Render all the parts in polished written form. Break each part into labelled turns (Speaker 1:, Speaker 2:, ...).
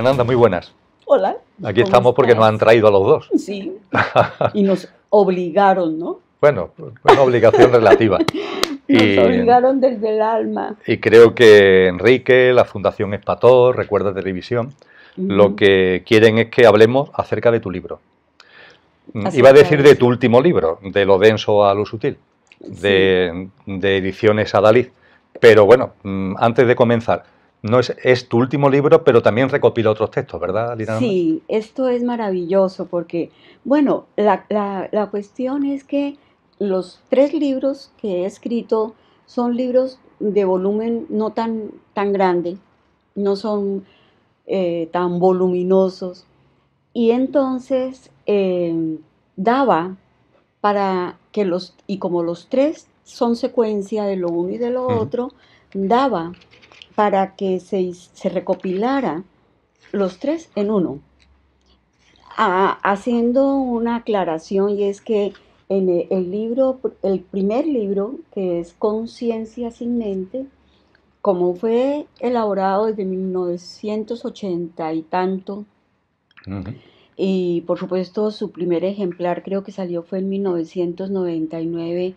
Speaker 1: Nanda, muy buenas.
Speaker 2: Hola.
Speaker 1: Aquí estamos porque nos han traído a los dos.
Speaker 2: Sí, y nos obligaron, ¿no?
Speaker 1: Bueno, una obligación relativa.
Speaker 2: Nos obligaron desde el alma.
Speaker 1: Y creo que Enrique, la Fundación Espator, Recuerda Televisión, lo que quieren es que hablemos acerca de tu libro. Iba a decir de tu último libro, de lo denso a lo sutil, de Ediciones Adalid. Pero bueno, antes de comenzar, no es tu último libro, pero también recopila otros textos, ¿verdad, Lina?
Speaker 2: Sí, esto es maravilloso porque, bueno, la cuestión es que los 3 libros que he escrito son libros de volumen no tan grande, no son tan voluminosos. Y entonces daba para que y como los 3 son secuencia de lo uno y de lo otro, daba para que se recopilara los 3 en uno. Haciendo una aclaración, y es que en el primer libro, que es Conciencia sin mente, como fue elaborado desde 1980 y tanto, y por supuesto su primer ejemplar creo que salió fue en 1999,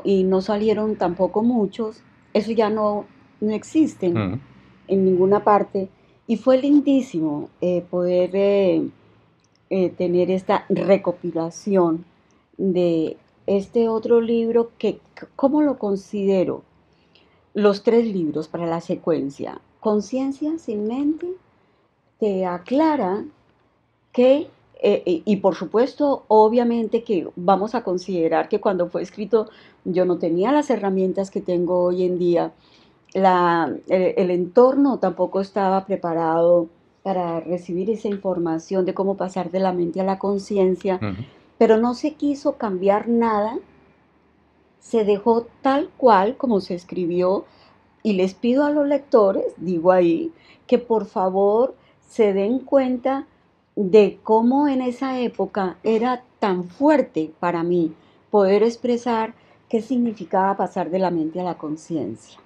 Speaker 2: y no salieron tampoco muchos, eso ya no existen en ninguna parte, y fue lindísimo poder tener esta recopilación de este otro libro que, ¿cómo lo considero? Los 3 libros para la secuencia. Conciencia sin mente te aclara que, y por supuesto, obviamente que vamos a considerar que cuando fue escrito yo no tenía las herramientas que tengo hoy en día, el entorno tampoco estaba preparado para recibir esa información de cómo pasar de la mente a la conciencia, pero no se quiso cambiar nada, se dejó tal cual como se escribió, y les pido a los lectores, digo ahí, que por favor se den cuenta de cómo en esa época era tan fuerte para mí poder expresar qué significaba pasar de la mente a la conciencia.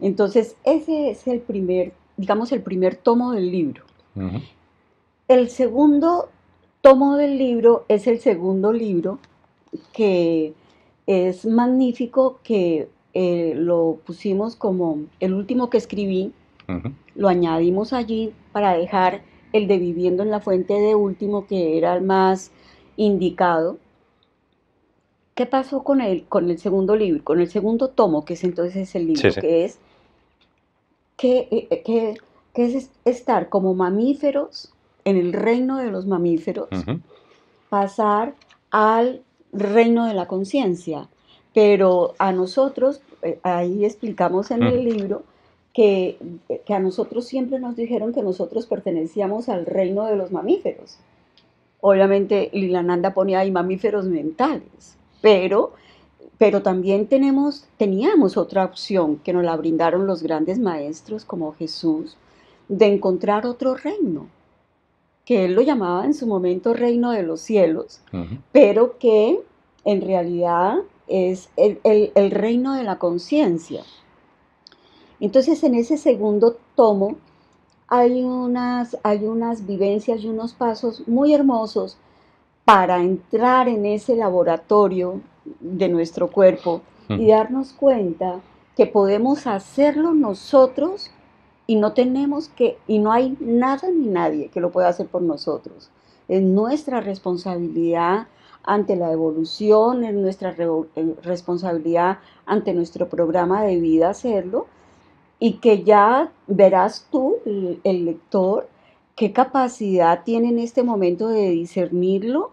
Speaker 2: Entonces, ese es el primer, digamos, el primer tomo del libro. El segundo tomo del libro es el segundo libro, que es magnífico, que lo pusimos como el último que escribí, lo añadimos allí para dejar el de Viviendo en la Fuente de último, que era el más indicado. ¿Qué pasó con el segundo libro, con el segundo tomo, que es entonces el libro, que es que es estar como mamíferos en el reino de los mamíferos, pasar al reino de la conciencia? Pero a nosotros, ahí explicamos en el libro, que a nosotros siempre nos dijeron que nosotros pertenecíamos al reino de los mamíferos. Obviamente Lilananda ponía ahí mamíferos mentales, pero también teníamos otra opción que nos la brindaron los grandes maestros como Jesús, de encontrar otro reino, que él lo llamaba en su momento reino de los cielos, pero que en realidad es el reino de la conciencia. Entonces, en ese segundo tomo hay unas vivencias y unos pasos muy hermosos para entrar en ese laboratorio de nuestro cuerpo y darnos cuenta que podemos hacerlo nosotros, y no hay nada ni nadie que lo pueda hacer por nosotros. Es nuestra responsabilidad ante la evolución, es nuestra responsabilidad ante nuestro programa de vida hacerlo, y que ya verás tú, el lector, qué capacidad tiene en este momento de discernirlo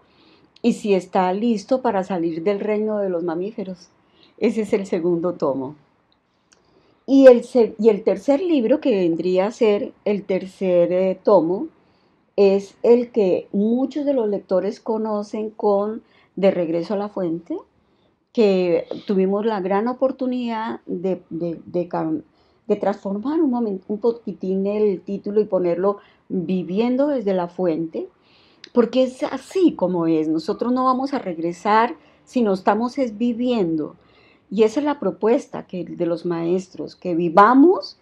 Speaker 2: y si está listo para salir del reino de los mamíferos. Ese es el segundo tomo. Y el tercer libro, que vendría a ser el tercer tomo, es el que muchos de los lectores conocen con De Regreso a la Fuente, que tuvimos la gran oportunidad de transformar un poquitín el título y ponerlo Viviendo desde la Fuente, porque es así como es. Nosotros no vamos a regresar, sino estamos viviendo. Y esa es la propuesta de los maestros, que vivamos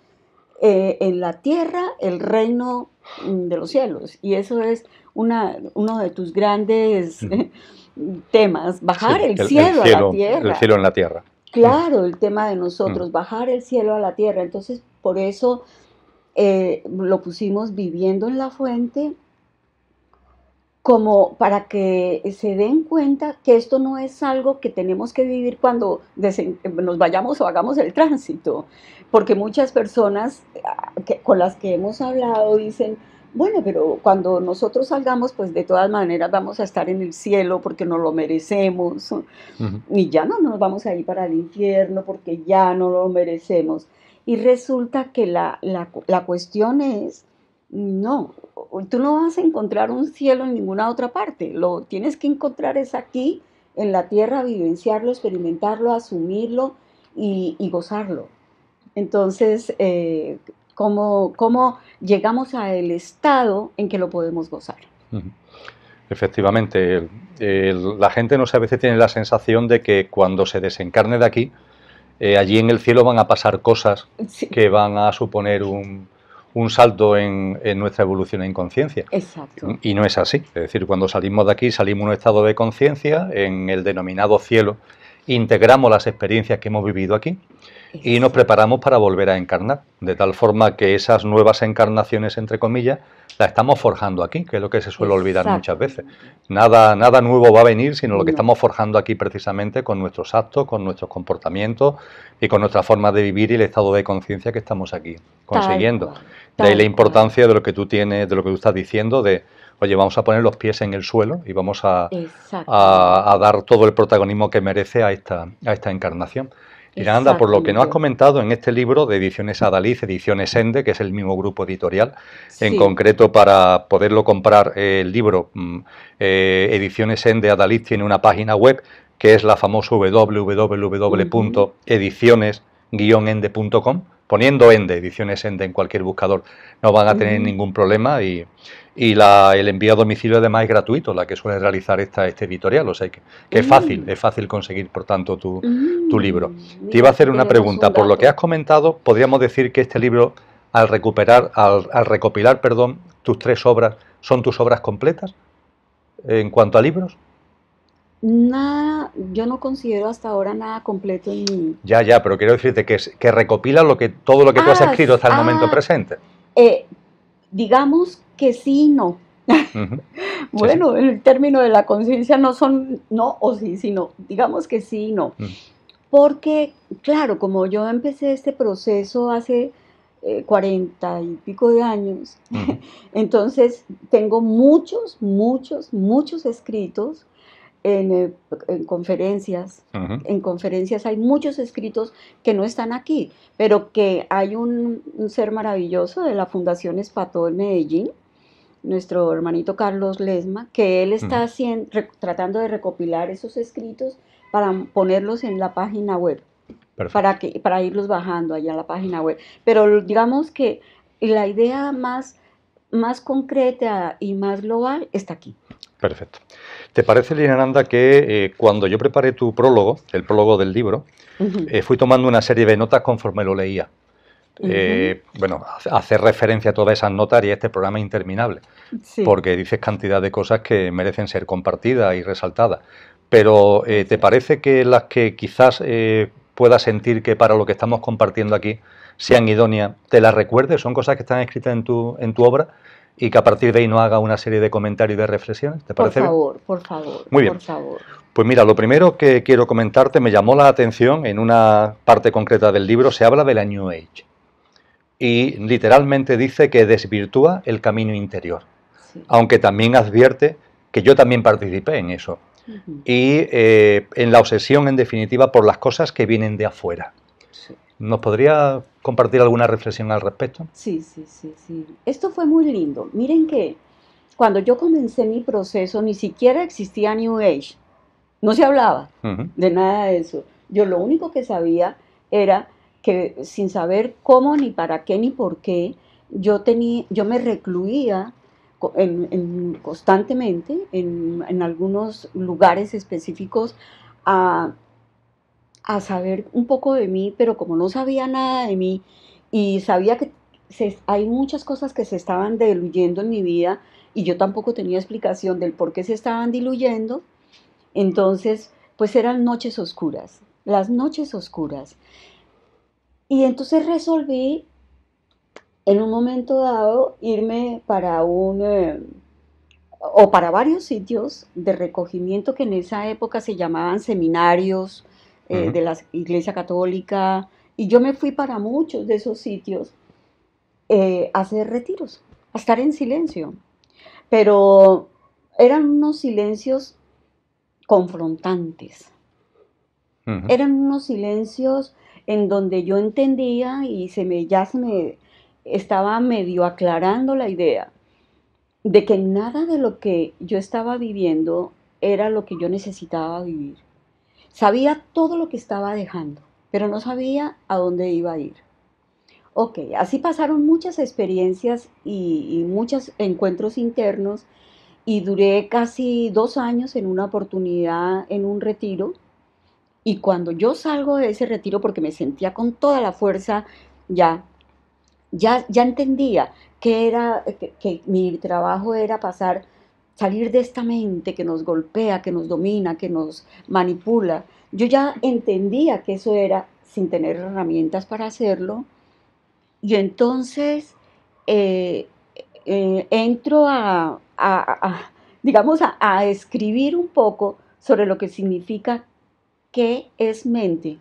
Speaker 2: en la tierra el reino de los cielos. Y eso es uno de tus grandes temas, bajar
Speaker 1: Sí,
Speaker 2: el cielo a la
Speaker 1: el
Speaker 2: tierra.
Speaker 1: cielo en la tierra.
Speaker 2: Claro, el tema de nosotros, bajar el cielo a la tierra. Entonces, por eso lo pusimos viviendo en la fuente, como para que se den cuenta que esto no es algo que tenemos que vivir cuando nos vayamos o hagamos el tránsito, porque muchas personas con las que hemos hablado dicen, bueno, pero cuando nosotros salgamos, pues de todas maneras vamos a estar en el cielo porque nos lo merecemos, y ya no nos vamos a ir para el infierno porque ya no lo merecemos. Y resulta que la cuestión es, no, tú no vas a encontrar un cielo en ninguna otra parte, lo tienes que encontrar es aquí, en la tierra, vivenciarlo, experimentarlo, asumirlo y gozarlo. Entonces, ¿cómo llegamos al estado en que lo podemos gozar?
Speaker 1: Efectivamente, la gente no sé, a veces tiene la sensación de que cuando se desencarne de aquí, allí en el cielo van a pasar cosas
Speaker 2: Sí.
Speaker 1: que van a suponer un salto en nuestra evolución en conciencia.
Speaker 2: Exacto.
Speaker 1: Y no es así. Es decir, cuando salimos de aquí, salimos en un estado de conciencia, en el denominado cielo, integramos las experiencias que hemos vivido aquí y nos preparamos para volver a encarnar, de tal forma que esas nuevas encarnaciones, entre comillas, las estamos forjando aquí, que es lo que se suele olvidar muchas veces. Nada nuevo va a venir, sino lo que estamos forjando aquí precisamente con nuestros actos, con nuestros comportamientos y con nuestra forma de vivir y el estado de conciencia que estamos aquí consiguiendo. De ahí la importancia de lo que tú tienes, de lo que tú estás diciendo, de, oye, vamos a poner los pies en el suelo y vamos a dar todo el protagonismo que merece a esta encarnación. Lirananda, por lo que nos has comentado en este libro de Ediciones Adalid, Ediciones Ende, que es el mismo grupo editorial, en concreto para poderlo comprar el libro Ediciones Ende Adalid tiene una página web que es la famosa www.ediciones-ende.com. Poniendo Ende, Ediciones Ende en cualquier buscador, no van a tener ningún problema y el envío a domicilio además es gratuito, la que suele realizar este editorial, o sea que es fácil conseguir, por tanto, tu libro. Te iba a hacer una pregunta, por lo que has comentado, ¿podríamos decir que este libro, al recopilar, tus 3 obras, son tus obras completas en cuanto a libros?
Speaker 2: Nada, yo no considero hasta ahora nada completo en mí.
Speaker 1: Ya, pero quiero decirte que recopila todo lo que tú has escrito hasta el momento presente.
Speaker 2: Digamos que sí y no. Bueno, sí. El término de la conciencia no son no o sí, sino digamos que sí y no. Porque, claro, como yo empecé este proceso hace 40 y pico de años, entonces tengo muchos escritos en conferencias. En conferencias hay muchos escritos que no están aquí, pero que hay un ser maravilloso de la Fundación Espató en Medellín, nuestro hermanito Carlos Lesma, que él está tratando de recopilar esos escritos para ponerlos en la página web, para irlos bajando allá en la página web. Pero digamos que la idea más concreta y más global está aquí.
Speaker 1: Perfecto. ¿Te parece, Lirananda, que cuando yo preparé tu prólogo, el prólogo del libro, fui tomando una serie de notas conforme lo leía? Bueno, hacer referencia a todas esas notas y a este programa interminable, porque dices cantidad de cosas que merecen ser compartidas y resaltadas. Pero ¿te parece que las que quizás puedas sentir que para lo que estamos compartiendo aquí sean idóneas, te las recuerdes? ¿Son cosas que están escritas en tu obra? Y que a partir de ahí no haga una serie de comentarios y de reflexiones, ¿te parece?
Speaker 2: Por favor.
Speaker 1: Muy bien.
Speaker 2: Por favor.
Speaker 1: Pues mira, lo primero que quiero comentarte, me llamó la atención, en una parte concreta del libro se habla de la New Age. Y literalmente dice que desvirtúa el camino interior. Sí. Aunque también advierte que yo también participé en eso. Y en la obsesión, en definitiva, por las cosas que vienen de afuera. Sí. ¿Nos podría compartir alguna reflexión al respecto?
Speaker 2: Sí. Esto fue muy lindo. Miren que cuando yo comencé mi proceso ni siquiera existía New Age. No se hablaba de nada de eso. Yo lo único que sabía era que sin saber cómo, ni para qué, ni por qué, yo me recluía constantemente en algunos lugares específicos a saber un poco de mí, pero como no sabía nada de mí y sabía que hay muchas cosas que se estaban diluyendo en mi vida y yo tampoco tenía explicación del por qué se estaban diluyendo. Entonces, pues eran noches oscuras, las noches oscuras. Y entonces resolví en un momento dado irme para o para varios sitios de recogimiento que en esa época se llamaban seminarios
Speaker 1: Ujú.
Speaker 2: de la Iglesia Católica, y yo me fui para muchos de esos sitios a hacer retiros, a estar en silencio. Pero eran unos silencios confrontantes,
Speaker 1: Ujú.
Speaker 2: eran unos silencios en donde yo entendía y ya se me estaba medio aclarando la idea de que nada de lo que yo estaba viviendo era lo que yo necesitaba vivir. Sabía todo lo que estaba dejando, pero no sabía a dónde iba a ir. Ok, así pasaron muchas experiencias y muchos encuentros internos y duré casi 2 años en una oportunidad en un retiro. Y cuando yo salgo de ese retiro, porque me sentía con toda la fuerza, ya, ya entendía que mi trabajo era salir de esta mente que nos golpea, que nos domina, que nos manipula. Yo ya entendía que eso era sin tener herramientas para hacerlo. Y entonces eh, entro digamos, a escribir un poco sobre lo que significa qué es mente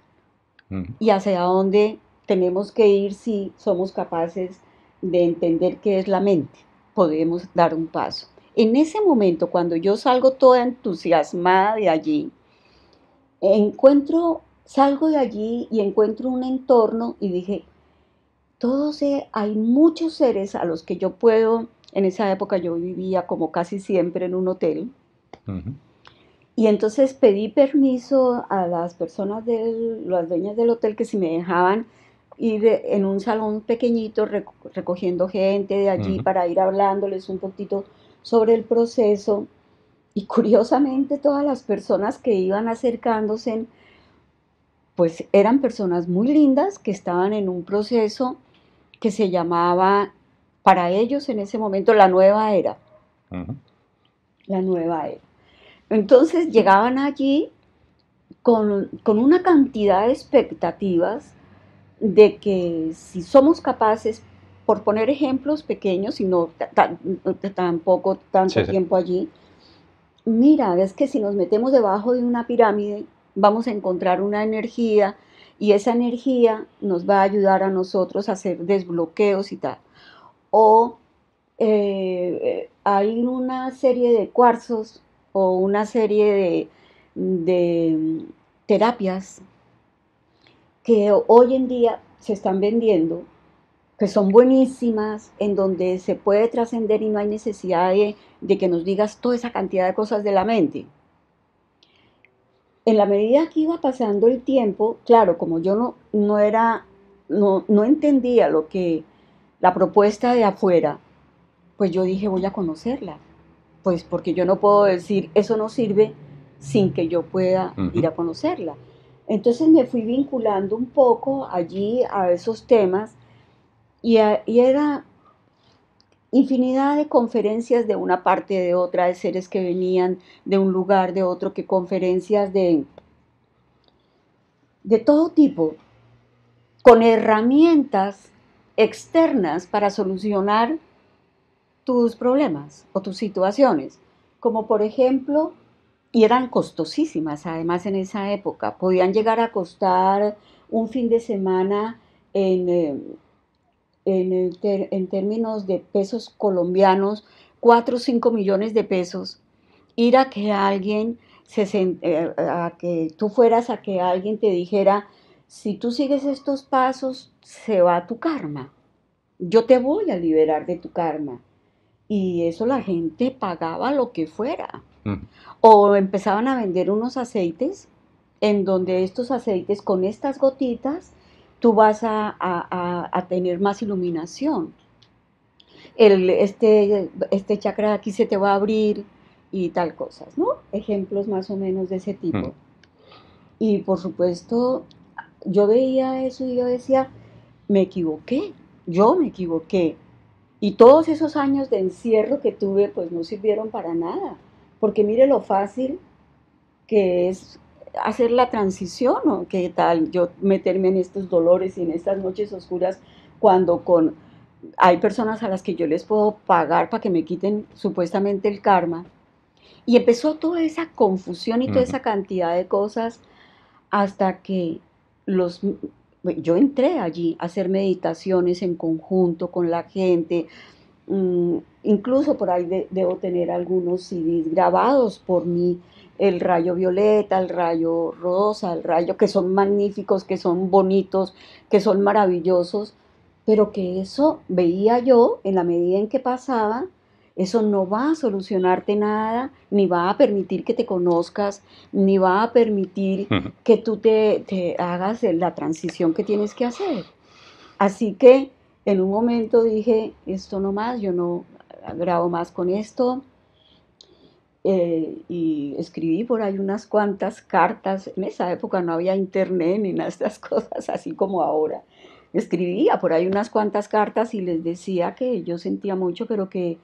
Speaker 1: Ujú.
Speaker 2: y hacia dónde tenemos que ir si somos capaces de entender qué es la mente. Podemos dar un paso. En ese momento, cuando yo salgo toda entusiasmada de allí, salgo de allí y encuentro un entorno y dije, hay muchos seres a los que yo puedo, en esa época yo vivía como casi siempre en un hotel,
Speaker 1: Ujú.
Speaker 2: y entonces pedí permiso a las personas las dueñas del hotel que si me dejaban ir en un salón pequeñito recogiendo gente de allí
Speaker 1: Ujú.
Speaker 2: para ir hablándoles un poquito sobre el proceso. Y curiosamente todas las personas que iban acercándose, pues eran personas muy lindas que estaban en un proceso que se llamaba, para ellos en ese momento, la nueva era,
Speaker 1: Ujú.
Speaker 2: la nueva era. Entonces llegaban allí con una cantidad de expectativas de que si somos capaces, por poner ejemplos pequeños y no tampoco tanto
Speaker 1: Sí, sí.
Speaker 2: tiempo allí, mira, es que si nos metemos debajo de una pirámide, vamos a encontrar una energía y esa energía nos va a ayudar a nosotros a hacer desbloqueos y tal. O hay una serie de cuarzos o una serie de terapias que hoy en día se están vendiendo, que son buenísimas, en donde se puede trascender y no hay necesidad de que nos digas toda esa cantidad de cosas de la mente. En la medida que iba pasando el tiempo, claro, como yo no entendía la propuesta de afuera, pues yo dije, voy a conocerla. Pues porque yo no puedo decir, eso no sirve sin que yo pueda ir
Speaker 1: Ujú.
Speaker 2: a conocerla. Entonces me fui vinculando un poco allí a esos temas y era infinidad de conferencias de una parte de otra, de seres que venían de un lugar, de otro, que conferencias de todo tipo, con herramientas externas para solucionar tus problemas o tus situaciones, como por ejemplo, y eran costosísimas además en esa época, podían llegar a costar un fin de semana en, en términos de pesos colombianos, 4 o 5 millones de pesos, ir a que alguien a que tú fueras a que alguien te dijera, si tú sigues estos pasos, se va tu karma. Yo te voy a liberar de tu karma. Y eso la gente pagaba lo que fuera.
Speaker 1: Ujú.
Speaker 2: O empezaban a vender unos aceites en donde estos aceites con estas gotitas tú vas a tener más iluminación. Este chakra de aquí se te va a abrir y tal cosas, ¿no? Ejemplos más o menos de ese
Speaker 1: Ujú.
Speaker 2: tipo. Y por supuesto, yo veía eso y yo decía, me equivoqué. yo me equivoqué. Y todos esos años de encierro que tuve, pues no sirvieron para nada. Porque mire lo fácil que es hacer la transición, ¿no? ¿Qué tal yo meterme en estos dolores y en estas noches oscuras cuando hay personas a las que yo les puedo pagar para que me quiten supuestamente el karma? Y empezó toda esa confusión y toda esa cantidad de cosas hasta que yo entré allí a hacer meditaciones en conjunto con la gente. Incluso por ahí debo tener algunos CDs grabados por mí, el rayo violeta, el rayo rosa, el rayo, que son magníficos, que son bonitos, que son maravillosos, pero que eso veía yo en la medida en que pasaba, eso no va a solucionarte nada, ni va a permitir que te conozcas, ni va a permitir que tú te hagas la transición que tienes que hacer. Así que en un momento dije, esto no más, yo no grabo más con esto. Y escribí por ahí unas cuantas cartas. En esa época no había internet ni nada de estas cosas, así como ahora. Escribía por ahí unas cuantas cartas y les decía que yo sentía mucho, pero que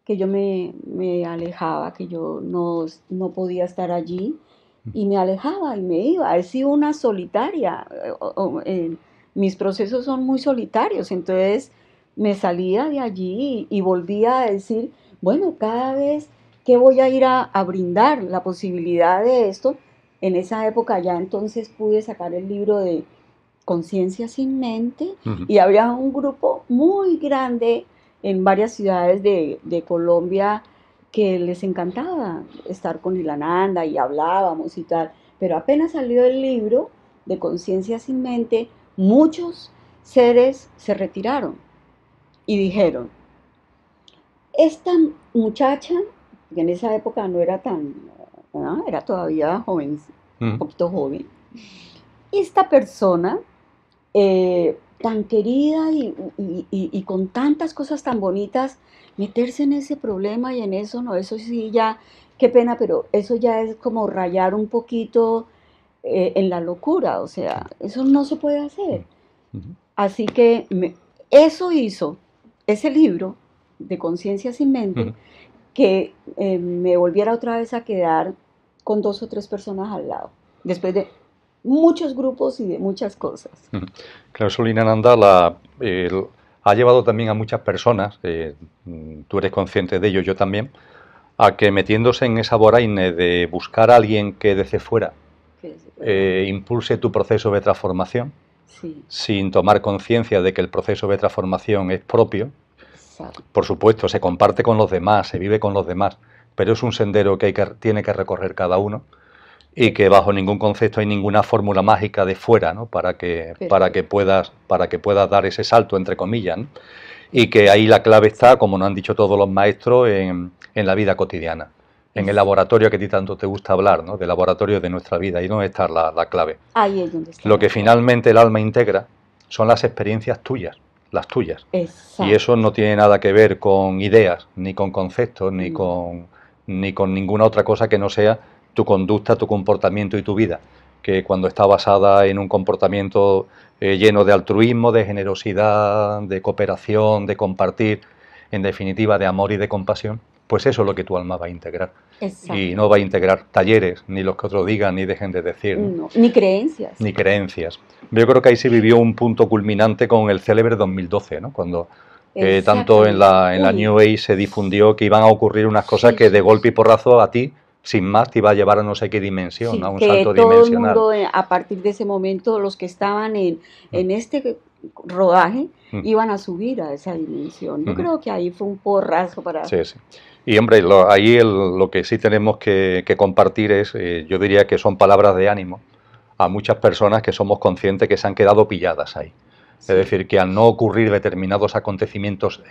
Speaker 2: yo me alejaba, que yo no podía estar allí. Y me alejaba y me iba. He sido una solitaria. Mis procesos son muy solitarios, entonces me salía de allí y volvía a decir, bueno, cada vez que voy a ir a brindar la posibilidad de esto, en esa época ya entonces pude sacar el libro de Conciencia sin Mente y había un grupo muy grande en varias ciudades de Colombia que les encantaba estar con Ilananda y hablábamos y tal, pero apenas salió el libro de Conciencia sin Mente, muchos seres se retiraron y dijeron, esta muchacha, que en esa época no era tan, ¿no? Era todavía joven, un poquito joven, esta persona tan querida y con tantas cosas tan bonitas, meterse en ese problema y en eso, no, eso sí ya, qué pena, pero eso ya es como rayar un poquito en la locura, o sea, eso no se puede hacer. Así que eso hizo ese libro de Conciencia sin Mente, que me volviera otra vez a quedar con 2 o 3 personas al lado, después de muchos grupos y de muchas cosas.
Speaker 1: Claro, eso Ilananda ha llevado también a muchas personas, tú eres consciente de ello, yo también, a que metiéndose en esa vorágine de buscar a alguien que desde fuera impulse tu proceso de transformación, sí, sin tomar conciencia de que el proceso de transformación es propio. Exacto. Por supuesto, se comparte con los demás, se vive con los demás, pero es un sendero que tiene que recorrer cada uno y que bajo ningún concepto hay ninguna fórmula mágica de fuera, ¿no? para que puedas dar ese salto, entre comillas, ¿no? Y que ahí la clave está, como nos han dicho todos los maestros, en la vida cotidiana, en el laboratorio que a ti tanto te gusta hablar, ¿no? Del laboratorio de nuestra vida, y donde está la clave.
Speaker 2: Ahí es donde está.
Speaker 1: Lo que finalmente el alma integra son las experiencias tuyas, las tuyas. Exacto. Y eso no tiene nada que ver con ideas, ni con conceptos, ni con ninguna otra cosa que no sea tu conducta, tu comportamiento y tu vida, que cuando está basada en un comportamiento lleno de altruismo, de generosidad, de cooperación, de compartir, en definitiva de amor y de compasión, pues eso es lo que tu alma va a integrar. Exacto. Y no va a integrar talleres, ni los que otros digan, ni dejen de decir.
Speaker 2: No, ni creencias.
Speaker 1: Ni creencias. Yo creo que ahí se vivió un punto culminante con el célebre 2012, ¿no? Cuando tanto en la New Age se difundió que iban a ocurrir unas cosas que de golpe y porrazo a ti, sin más, te iba a llevar a no sé qué dimensión, sí, a un salto dimensional.
Speaker 2: Todo el mundo, a partir de ese momento, los que estaban en este rodaje, iban a subir a esa dimensión. Yo creo que ahí fue un porrazo para...
Speaker 1: Sí, sí. Y hombre, ahí lo que sí tenemos que compartir es, yo diría que son palabras de ánimo a muchas personas que somos conscientes que se han quedado pilladas ahí. Sí. Es decir, que al no ocurrir determinados acontecimientos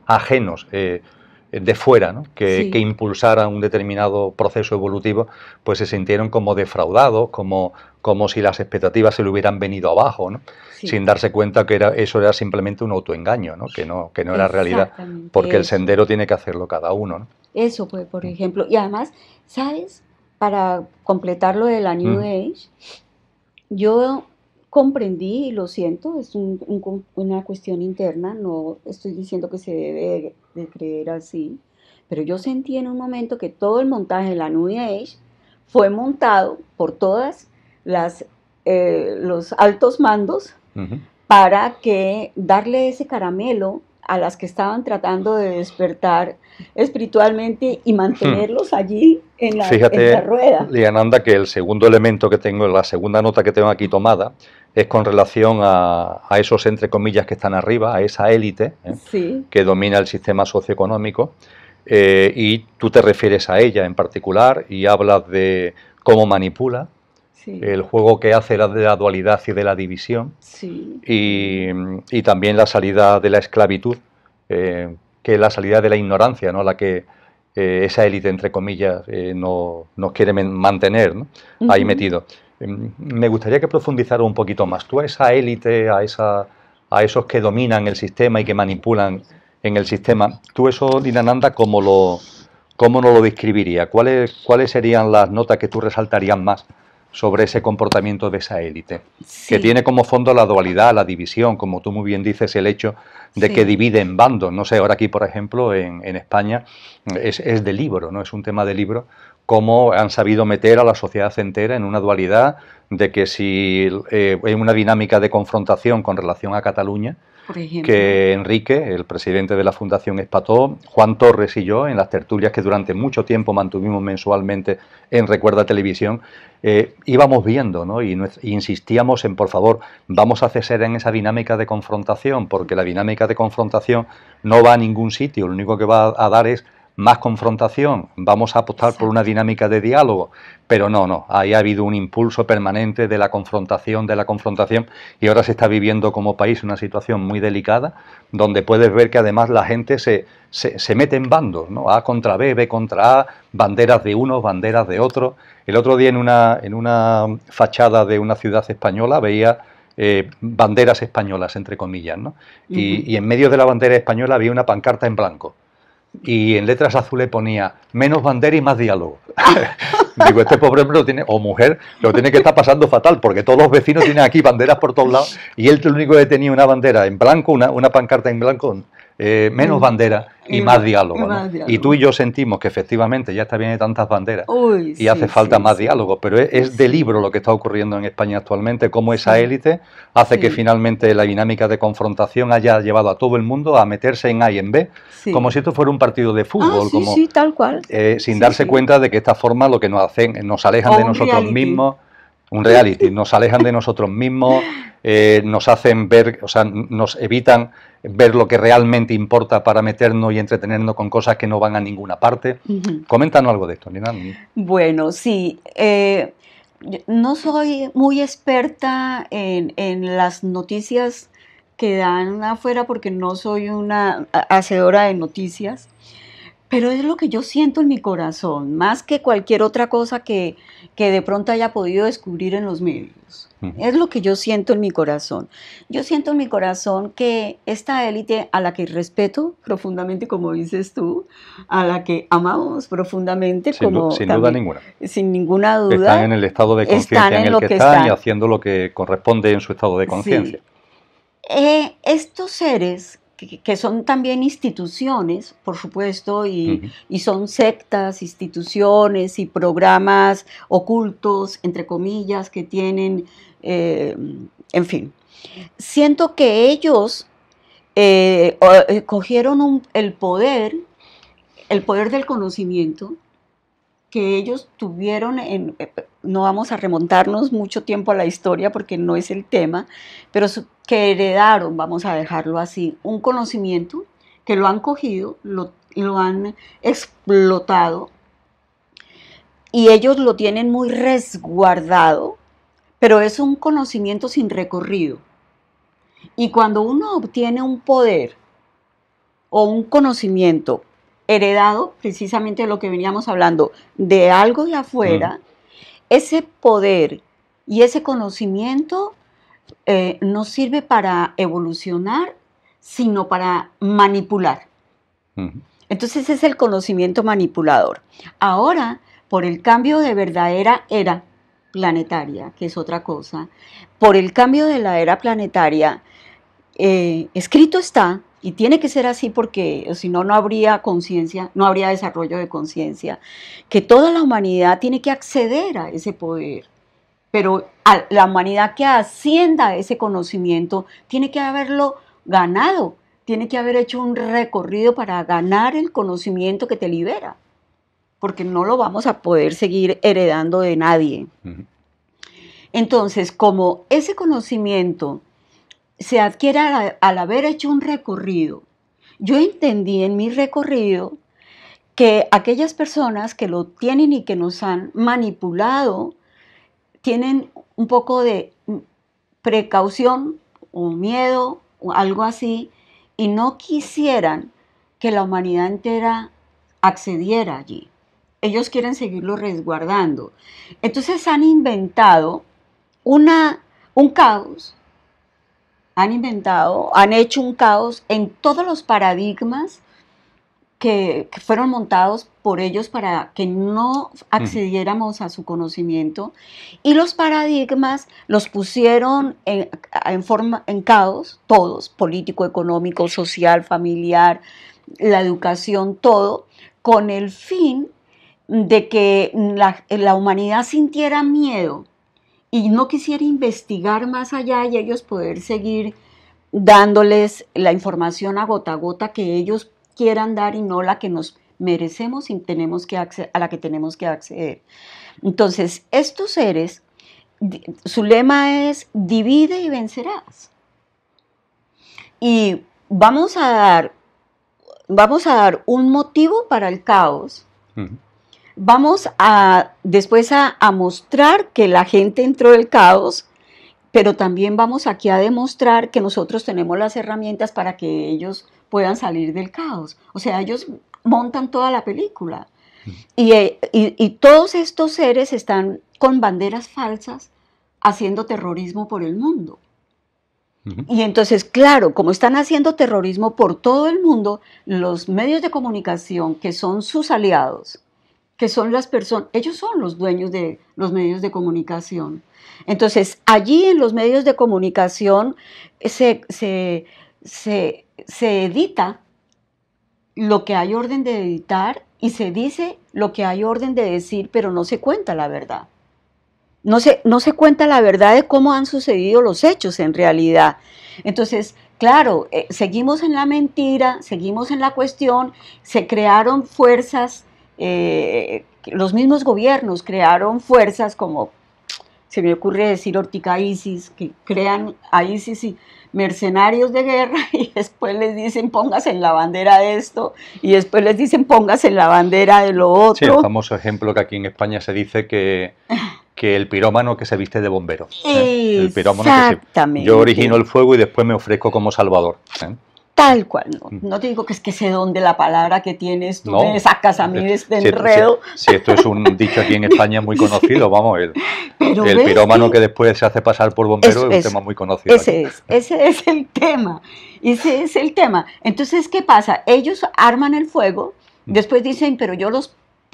Speaker 1: ajenos de fuera, ¿no? que impulsaran un determinado proceso evolutivo, pues se sintieron como defraudados, como si las expectativas se le hubieran venido abajo, ¿no? Sí. Sin darse cuenta que eso era simplemente un autoengaño, ¿no? Que no era realidad, porque el sendero tiene que hacerlo cada uno, ¿no?
Speaker 2: Eso, pues, por ejemplo. Y además, ¿sabes? Para completar lo de la New Age, yo comprendí y lo siento, es una cuestión interna, no estoy diciendo que se debe de creer así, pero yo sentí en un momento que todo el montaje de la New Age fue montado por todas las los altos mandos para que darle ese caramelo a las que estaban tratando de despertar espiritualmente y mantenerlos allí en la rueda.
Speaker 1: Liananda, que el segundo elemento que tengo, la segunda nota que tengo aquí tomada, es con relación a esos, entre comillas, que están arriba, a esa élite
Speaker 2: sí.
Speaker 1: que domina el sistema socioeconómico, y tú te refieres a ella en particular y hablas de cómo manipula, sí, el juego que hace de la dualidad y de la división,
Speaker 2: sí,
Speaker 1: y también la salida de la esclavitud, que es la salida de la ignorancia, ¿no? La que esa élite, entre comillas, nos quiere mantener, ¿no? Ahí metido. Me gustaría que profundizara un poquito más. Tú a esa élite, a esos que dominan el sistema y que manipulan en el sistema, tú eso, Dinananda, ¿cómo no lo describirías? ¿Cuáles serían las notas que tú resaltarías más sobre ese comportamiento de esa élite? Sí. Que tiene como fondo la dualidad, la división, como tú muy bien dices, el hecho de sí, que divide en bandos. No sé, ahora aquí, por ejemplo, en España es de libro, ¿no? Es un tema de libro, cómo han sabido meter a la sociedad entera en una dualidad de que si hay una dinámica de confrontación con relación a Cataluña, que Enrique, el presidente de la Fundación Espató, Juan Torres y yo, en las tertulias que durante mucho tiempo mantuvimos mensualmente en Recuerda Televisión, íbamos viendo, ¿no? Y insistíamos en, por favor, vamos a cesar en esa dinámica de confrontación, porque la dinámica de confrontación no va a ningún sitio, lo único que va a dar es más confrontación, vamos a apostar por una dinámica de diálogo, pero no, ahí ha habido un impulso permanente de la confrontación, y ahora se está viviendo como país una situación muy delicada, donde puedes ver que además la gente se mete en bandos, ¿no? A contra B, B contra A, banderas de unos, banderas de otros. El otro día en una fachada de una ciudad española veía banderas españolas, entre comillas, ¿no? Y en medio de la bandera española había una pancarta en blanco. Y en letras azules ponía menos bandera y más diálogo. Digo, este pobre hombre lo tiene, o mujer, lo tiene que estar pasando fatal, porque todos los vecinos tienen aquí banderas por todos lados, y él lo único que tenía una bandera en blanco, una pancarta en blanco, menos bandera y más diálogo, ¿no? Y tú y yo sentimos que efectivamente ya está bien de tantas banderas y hace falta más diálogo, pero es de libro lo que está ocurriendo en España actualmente, cómo esa élite hace que finalmente la dinámica de confrontación haya llevado a todo el mundo a meterse en A y en B, como si esto fuera un partido de fútbol,
Speaker 2: tal cual.
Speaker 1: Sin darse cuenta de que esta forma lo que nos hacen, nos alejan de nosotros mismos, un reality, nos alejan de nosotros mismos, nos hacen ver, o sea, nos evitan ver lo que realmente importa para meternos y entretenernos con cosas que no van a ninguna parte. Coméntanos algo de esto, Nina.
Speaker 2: Bueno, sí, no soy muy experta en las noticias que dan afuera porque no soy una hacedora de noticias, pero es lo que yo siento en mi corazón, más que cualquier otra cosa que de pronto haya podido descubrir en los medios. Es lo que yo siento en mi corazón. Yo siento en mi corazón que esta élite a la que respeto profundamente, como dices tú, a la que amamos profundamente,
Speaker 1: sin duda ninguna.
Speaker 2: Sin ninguna duda.
Speaker 1: Están en el estado de conciencia en el que están y haciendo lo que corresponde en su estado de conciencia.
Speaker 2: Sí. Estos seres que son también instituciones, por supuesto, y son sectas, instituciones y programas ocultos, entre comillas, que tienen, en fin. Siento que ellos cogieron el poder del conocimiento que ellos tuvieron no vamos a remontarnos mucho tiempo a la historia porque no es el tema, pero que heredaron, vamos a dejarlo así, un conocimiento que lo han cogido, lo han explotado y ellos lo tienen muy resguardado, pero es un conocimiento sin recorrido. Y cuando uno obtiene un poder o un conocimiento heredado, precisamente de lo que veníamos hablando, de algo de afuera, ese poder y ese conocimiento no sirve para evolucionar, sino para manipular. Entonces es el conocimiento manipulador. Ahora, por el cambio de verdadera era, planetaria, que es otra cosa, por el cambio de la era planetaria, escrito está, y tiene que ser así porque si no, no habría conciencia, no habría desarrollo de conciencia, que toda la humanidad tiene que acceder a ese poder, pero a la humanidad que ascienda a ese conocimiento tiene que haberlo ganado, tiene que haber hecho un recorrido para ganar el conocimiento que te libera, porque no lo vamos a poder seguir heredando de nadie. Entonces, como ese conocimiento se adquiere al haber hecho un recorrido, yo entendí en mi recorrido que aquellas personas que lo tienen y que nos han manipulado tienen un poco de precaución o miedo o algo así, y no quisieran que la humanidad entera accediera allí. Ellos quieren seguirlo resguardando. Entonces han inventado un caos, han hecho un caos en todos los paradigmas que fueron montados por ellos para que no accediéramos a su conocimiento, y los paradigmas los pusieron en caos, todos, político, económico, social, familiar, la educación, todo, con el fin de que la humanidad sintiera miedo y no quisiera investigar más allá y ellos poder seguir dándoles la información a gota que ellos quieran dar y no la que nos merecemos y a la que tenemos que acceder. Entonces, estos seres, su lema es divide y vencerás. Y vamos a dar un motivo para el caos. Vamos después a mostrar que la gente entró en el caos, pero también vamos aquí a demostrar que nosotros tenemos las herramientas para que ellos puedan salir del caos. O sea, ellos montan toda la película. Y todos estos seres están con banderas falsas haciendo terrorismo por el mundo. Y entonces, claro, como están haciendo terrorismo por todo el mundo, los medios de comunicación, que son sus aliados, que son las personas, ellos son los dueños de los medios de comunicación. Entonces, allí en los medios de comunicación se edita lo que hay orden de editar y se dice lo que hay orden de decir, pero no se cuenta la verdad. No se cuenta la verdad de cómo han sucedido los hechos en realidad. Entonces, claro, seguimos en la mentira, seguimos en la cuestión, se crearon fuerzas, los mismos gobiernos crearon fuerzas como, se me ocurre decir Ortica ISIS, que crean a ISIS y mercenarios de guerra y después les dicen póngase en la bandera de esto y después les dicen póngase en la bandera de lo otro.
Speaker 1: Sí, el famoso ejemplo que aquí en España se dice que el pirómano que se viste de bombero. El pirómano
Speaker 2: Exactamente.
Speaker 1: Yo origino el fuego y después me ofrezco como salvador.
Speaker 2: Tal cual, no te digo que es que sé dónde la palabra que tienes, tú me sacas a mí de este enredo.
Speaker 1: Sí, esto es un dicho aquí en España muy conocido, vamos, el pirómano que después se hace pasar por bombero es un tema muy conocido.
Speaker 2: Ese es el tema, ese es el tema. Entonces, ¿qué pasa? Ellos arman el fuego, después dicen, pero yo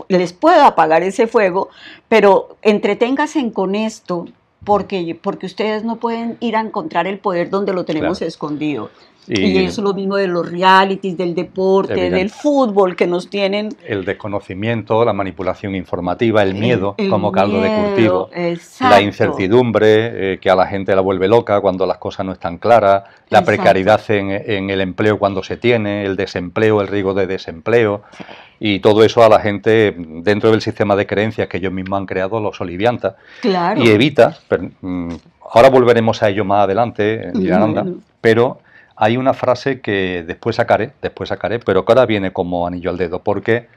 Speaker 2: les puedo apagar ese fuego, pero entreténganse con esto, porque ustedes no pueden ir a encontrar el poder donde lo tenemos escondido. Y eso es lo mismo de los realities, del deporte, del fútbol que nos tienen.
Speaker 1: El desconocimiento, la manipulación informativa, el miedo como caldo de cultivo,
Speaker 2: exacto.
Speaker 1: La incertidumbre que a la gente la vuelve loca cuando las cosas no están claras, la precariedad en el empleo cuando se tiene, el desempleo, el riesgo de desempleo, y todo eso a la gente dentro del sistema de creencias que ellos mismos han creado los solivianta.
Speaker 2: Claro.
Speaker 1: Y evita, ahora volveremos a ello más adelante, Yolanda, pero hay una frase que después sacaré, pero que ahora viene como anillo al dedo, porque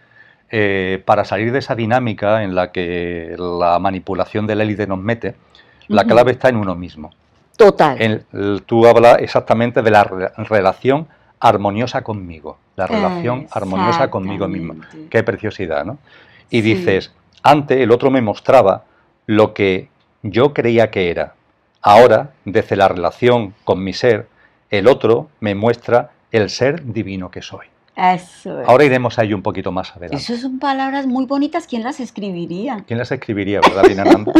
Speaker 1: para salir de esa dinámica en la que la manipulación de la élite nos mete, la clave está en uno mismo.
Speaker 2: Total.
Speaker 1: Tú hablas exactamente de la relación armoniosa conmigo, la relación armoniosa conmigo mismo. Qué preciosidad, ¿no? Y dices, antes el otro me mostraba lo que yo creía que era. Ahora, desde la relación con mi ser, el otro me muestra el ser divino que soy.
Speaker 2: Eso
Speaker 1: Ahora
Speaker 2: es.
Speaker 1: iremos a ello un poquito más adelante.
Speaker 2: Esas son palabras muy bonitas. ¿Quién las escribiría?
Speaker 1: ¿Quién las escribiría, verdad, Linananda?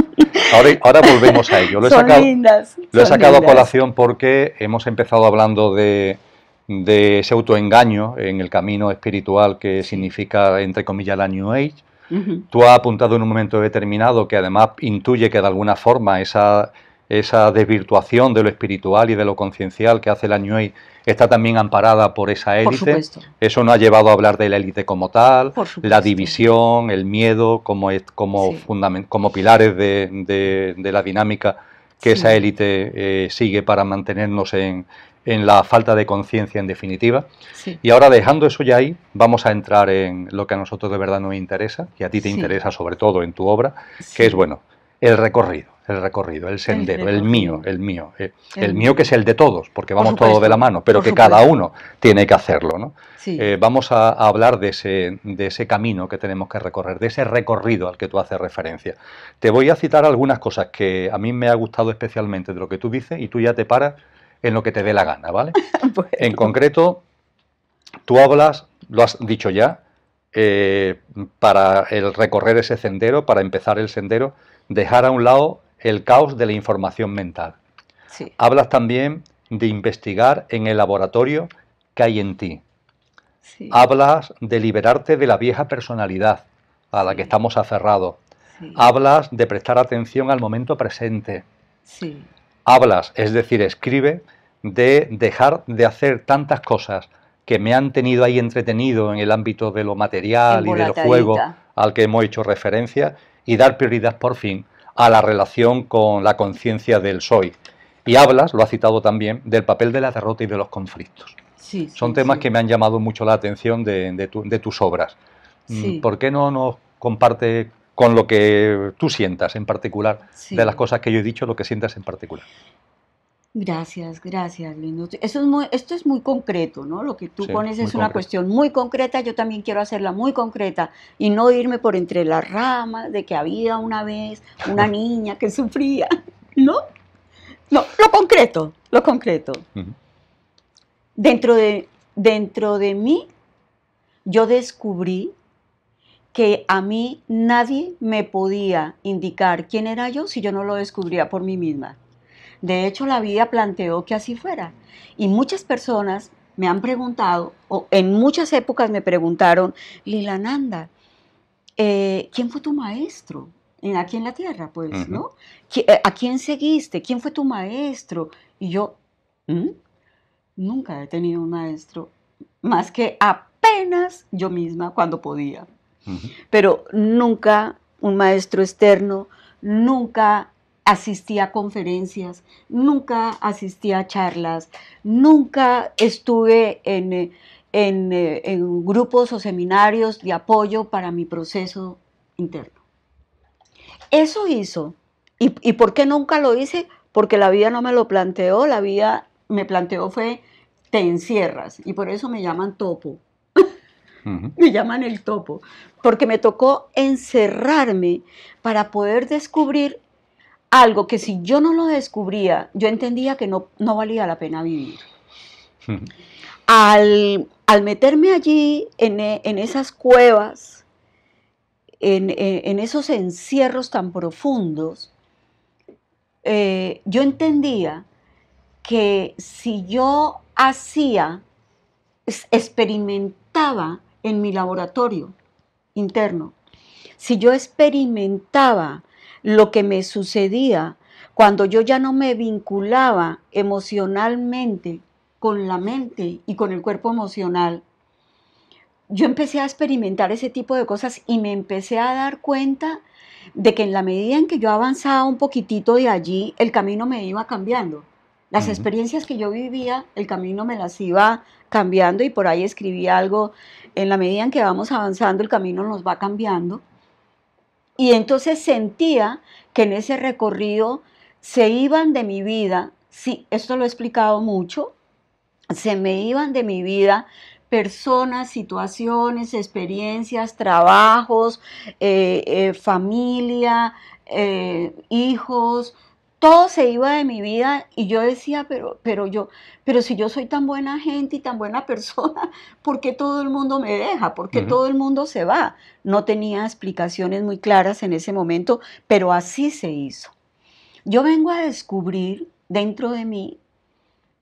Speaker 1: Ahora volvemos a ello.
Speaker 2: Son lindas.
Speaker 1: Lo he
Speaker 2: Son
Speaker 1: sacado a
Speaker 2: lindas.
Speaker 1: colación porque hemos empezado hablando de ese autoengaño en el camino espiritual que significa, entre comillas, la New Age. Tú has apuntado en un momento determinado que además intuye que de alguna forma esa desvirtuación de lo espiritual y de lo conciencial que hace la New Age está también amparada por esa
Speaker 2: Por
Speaker 1: élite.
Speaker 2: supuesto.
Speaker 1: Eso nos ha llevado a hablar de la élite como tal,
Speaker 2: Por supuesto.
Speaker 1: la división, el miedo como pilares de la dinámica que esa élite sigue para mantenernos en la falta de conciencia en definitiva.
Speaker 2: Sí.
Speaker 1: Y ahora, dejando eso ya ahí, vamos a entrar en lo que a nosotros de verdad nos interesa, y a ti te interesa sobre todo en tu obra, que es, bueno, el recorrido, el sendero, el mío que es el de todos, porque vamos todos de la mano, pero que cada uno tiene que hacerlo, ¿no?
Speaker 2: Sí.
Speaker 1: Vamos a hablar de ese camino que tenemos que recorrer, de ese recorrido al que tú haces referencia. Te voy a citar algunas cosas que a mí me ha gustado especialmente de lo que tú dices, y tú ya te paras en lo que te dé la gana, ¿vale? Bueno. En concreto, tú hablas, lo has dicho ya, para el recorrer ese sendero, para empezar el sendero, dejar a un lado el caos de la información mental.
Speaker 2: Sí.
Speaker 1: Hablas también de investigar en el laboratorio que hay en ti. Sí. Hablas de liberarte de la vieja personalidad a la que estamos aferrados. Sí. Hablas de prestar atención al momento presente.
Speaker 2: Sí.
Speaker 1: Hablas, es decir, escribe, de dejar de hacer tantas cosas que me han tenido ahí entretenido en el ámbito de lo material y del juego al que hemos hecho referencia, y dar prioridad por fin a la relación con la conciencia del soy. Y hablas, lo has citado también, del papel de la derrota y de los conflictos.
Speaker 2: Sí,
Speaker 1: son temas que me han llamado mucho la atención de tus obras. Sí. ¿Por qué no nos comparte con lo que tú sientas en particular, de las cosas que yo he dicho, lo que sientas en particular?
Speaker 2: Gracias, lindo. Esto es muy concreto, ¿no? Lo que tú pones es una cuestión muy concreta. Yo también quiero hacerla muy concreta y no irme por entre las ramas de que había una vez una niña que sufría, ¿no? No, lo concreto. Uh-huh. Dentro de mí, yo descubrí que a mí nadie me podía indicar quién era yo si yo no lo descubría por mí misma. De hecho, la vida planteó que así fuera. Y muchas personas me han preguntado, o en muchas épocas me preguntaron, Lilananda, ¿quién fue tu maestro aquí en la tierra? Pues, uh-huh. ¿No? ¿A quién seguiste? ¿Quién fue tu maestro? Y yo, nunca he tenido un maestro, más que apenas yo misma cuando podía. Uh-huh. Pero nunca un maestro externo, nunca asistí a conferencias, nunca asistí a charlas, nunca estuve en grupos o seminarios de apoyo para mi proceso interno. Eso hizo. ¿Y por qué nunca lo hice? Porque la vida no me lo planteó, la vida me planteó fue, te encierras, y por eso me llaman topo. Uh-huh. Me llaman el topo, porque me tocó encerrarme para poder descubrir algo que si yo no lo descubría, yo entendía que no valía la pena vivir. Uh-huh. Al meterme allí en esas cuevas, en esos encierros tan profundos, yo entendía que si yo experimentaba en mi laboratorio interno, si yo experimentaba lo que me sucedía cuando yo ya no me vinculaba emocionalmente con la mente y con el cuerpo emocional, yo empecé a experimentar ese tipo de cosas y me empecé a dar cuenta de que en la medida en que yo avanzaba un poquitito de allí, el camino me iba cambiando. Las uh-huh. experiencias que yo vivía, el camino me las iba cambiando, y por ahí escribí algo, en la medida en que vamos avanzando, el camino nos va cambiando. Y entonces sentía que en ese recorrido se iban de mi vida, sí, esto lo he explicado mucho, se me iban de mi vida personas, situaciones, experiencias, trabajos, familia, hijos, todo se iba de mi vida y yo decía, pero si yo soy tan buena gente y tan buena persona, ¿por qué todo el mundo me deja? ¿Por qué todo el mundo se va? No tenía explicaciones muy claras en ese momento, pero así se hizo. Yo vengo a descubrir dentro de mí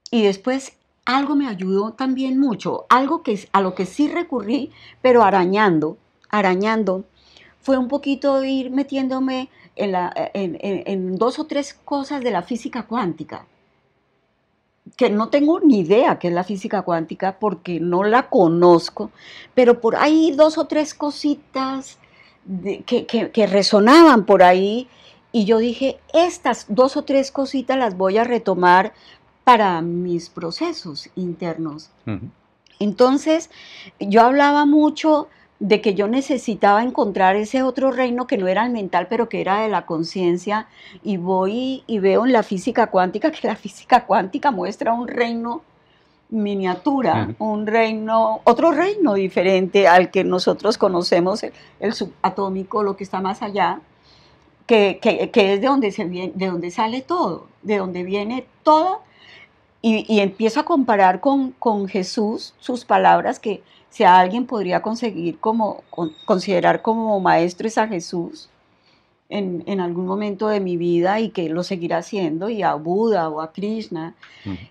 Speaker 2: y después algo me ayudó también mucho, algo a lo que sí recurrí, pero arañando, fue un poquito ir metiéndome en dos o tres cosas de la física cuántica, que no tengo ni idea qué es la física cuántica porque no la conozco, pero por ahí dos o tres cositas que resonaban por ahí y yo dije, estas dos o tres cositas las voy a retomar para mis procesos internos. Entonces, yo hablaba mucho de que yo necesitaba encontrar ese otro reino que no era el mental, pero que era de la conciencia, y voy y veo en la física cuántica que la física cuántica muestra un reino miniatura, un reino, otro reino diferente al que nosotros conocemos, el subatómico, lo que está más allá, que es de donde sale todo, de donde viene todo. Y empiezo a comparar con Jesús, sus palabras, que si a alguien podría considerar como maestro es a Jesús en algún momento de mi vida y que lo seguirá haciendo, y a Buda o a Krishna.